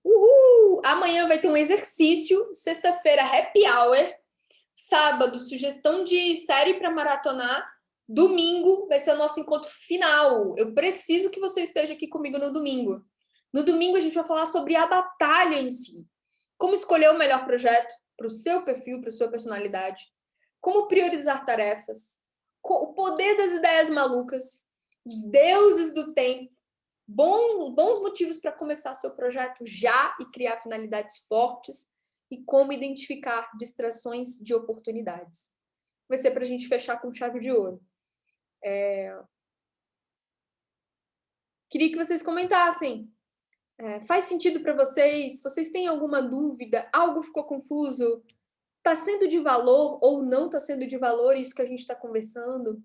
amanhã vai ter um exercício, sexta-feira, happy hour, sábado, sugestão de série para maratonar, domingo vai ser o nosso encontro final. Eu preciso que você esteja aqui comigo no domingo. No domingo, a gente vai falar sobre a batalha em si. Como escolher o melhor projeto para o seu perfil, para a sua personalidade. Como priorizar tarefas. O poder das ideias malucas. Os deuses do tempo. Bons motivos para começar seu projeto já e criar finalidades fortes. E como identificar distrações de oportunidades. Vai ser para a gente fechar com chave de ouro. Queria que vocês comentassem. Faz sentido para vocês? Vocês têm alguma dúvida? Algo ficou confuso? Está sendo de valor ou não está sendo de valor isso que a gente está conversando?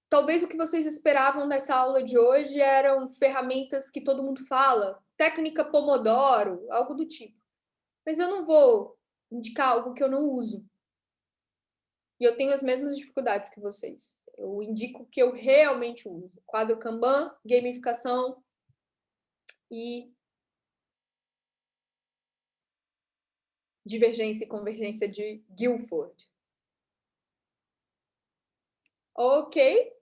Talvez o que vocês esperavam nessa aula de hoje eram ferramentas que todo mundo fala, técnica Pomodoro, algo do tipo. Mas eu não vou indicar algo que eu não uso. E eu tenho as mesmas dificuldades que vocês. Eu indico o que eu realmente uso. Quadro Kanban, gamificação e divergência e convergência de Guilford. Ok?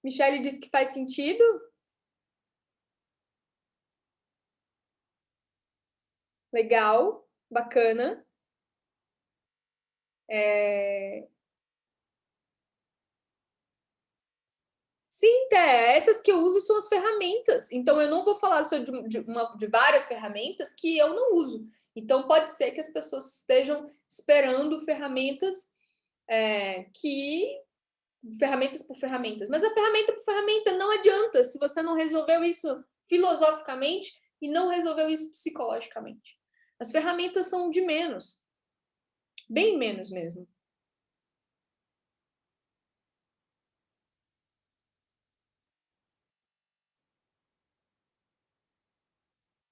Michele disse que faz sentido. Legal, bacana. Sim, essas que eu uso são as ferramentas. Então, eu não vou falar só de várias ferramentas que eu não uso. Então, pode ser que as pessoas estejam esperando ferramentas ferramentas por ferramentas. Mas a ferramenta por ferramenta não adianta se você não resolveu isso filosoficamente e não resolveu isso psicologicamente. As ferramentas são de menos. Bem menos mesmo.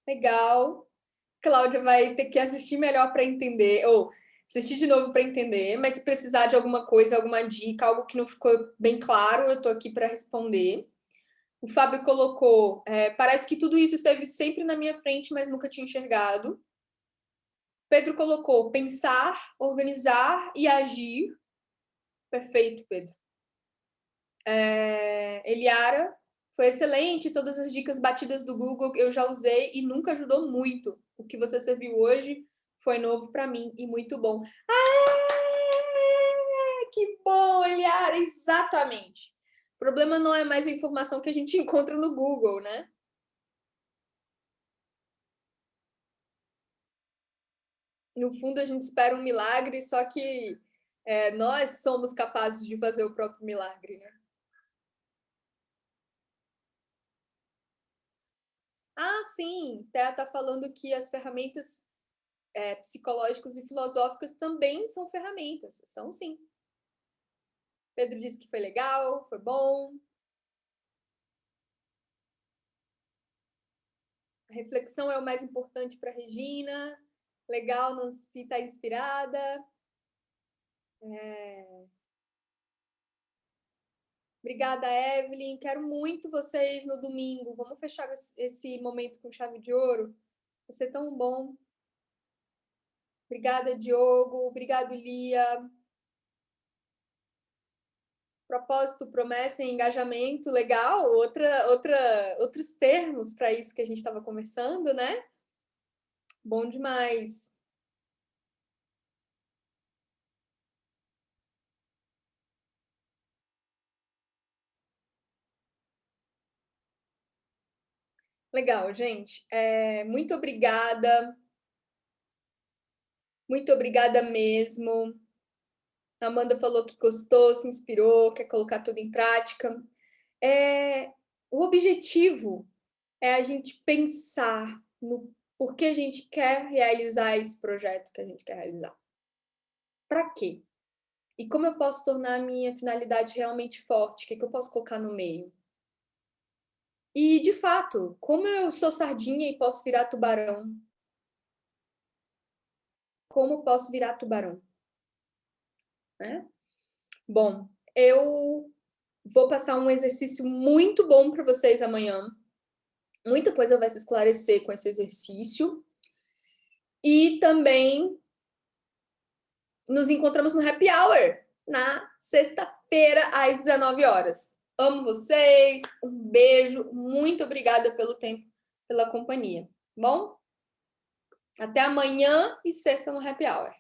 Legal. Cláudia vai ter que assistir melhor para entender, ou assistir de novo para entender, mas se precisar de alguma coisa, alguma dica, algo que não ficou bem claro, eu estou aqui para responder. O Fábio colocou, parece que tudo isso esteve sempre na minha frente, mas nunca tinha enxergado. Pedro colocou, pensar, organizar e agir. Perfeito, Pedro. Eliara, foi excelente, todas as dicas batidas do Google eu já usei e nunca ajudou muito. O que você serviu hoje foi novo para mim e muito bom. Que bom, Eliara, exatamente. O problema não é mais a informação que a gente encontra no Google, né? No fundo, a gente espera um milagre, só que nós somos capazes de fazer o próprio milagre, né? Ah, sim, Thea está falando que as ferramentas psicológicas e filosóficas também são ferramentas. São sim. Pedro disse que foi legal, foi bom. A reflexão é o mais importante para Regina. Legal, Nancy está inspirada. Obrigada, Evelyn. Quero muito vocês no domingo. Vamos fechar esse momento com chave de ouro. Vai ser tão bom. Obrigada, Diogo. Obrigado, Lia. Propósito, promessa e engajamento, legal. Outros termos para isso que a gente estava conversando, né? Bom demais. Legal, gente. Muito obrigada. Muito obrigada mesmo. A Amanda falou que gostou, se inspirou, quer colocar tudo em prática. O objetivo é a gente pensar no porquê a gente quer realizar esse projeto que a gente quer realizar. Para quê? E como eu posso tornar a minha finalidade realmente forte? O que eu posso colocar no meio? E, de fato, como eu sou sardinha e posso virar tubarão? Como posso virar tubarão? Né? Bom, eu vou passar um exercício muito bom para vocês amanhã. Muita coisa vai se esclarecer com esse exercício. E também nos encontramos no Happy Hour na sexta-feira, às 19 horas. Amo vocês, um beijo, muito obrigada pelo tempo, pela companhia. Bom? Até amanhã e sexta no Happy Hour.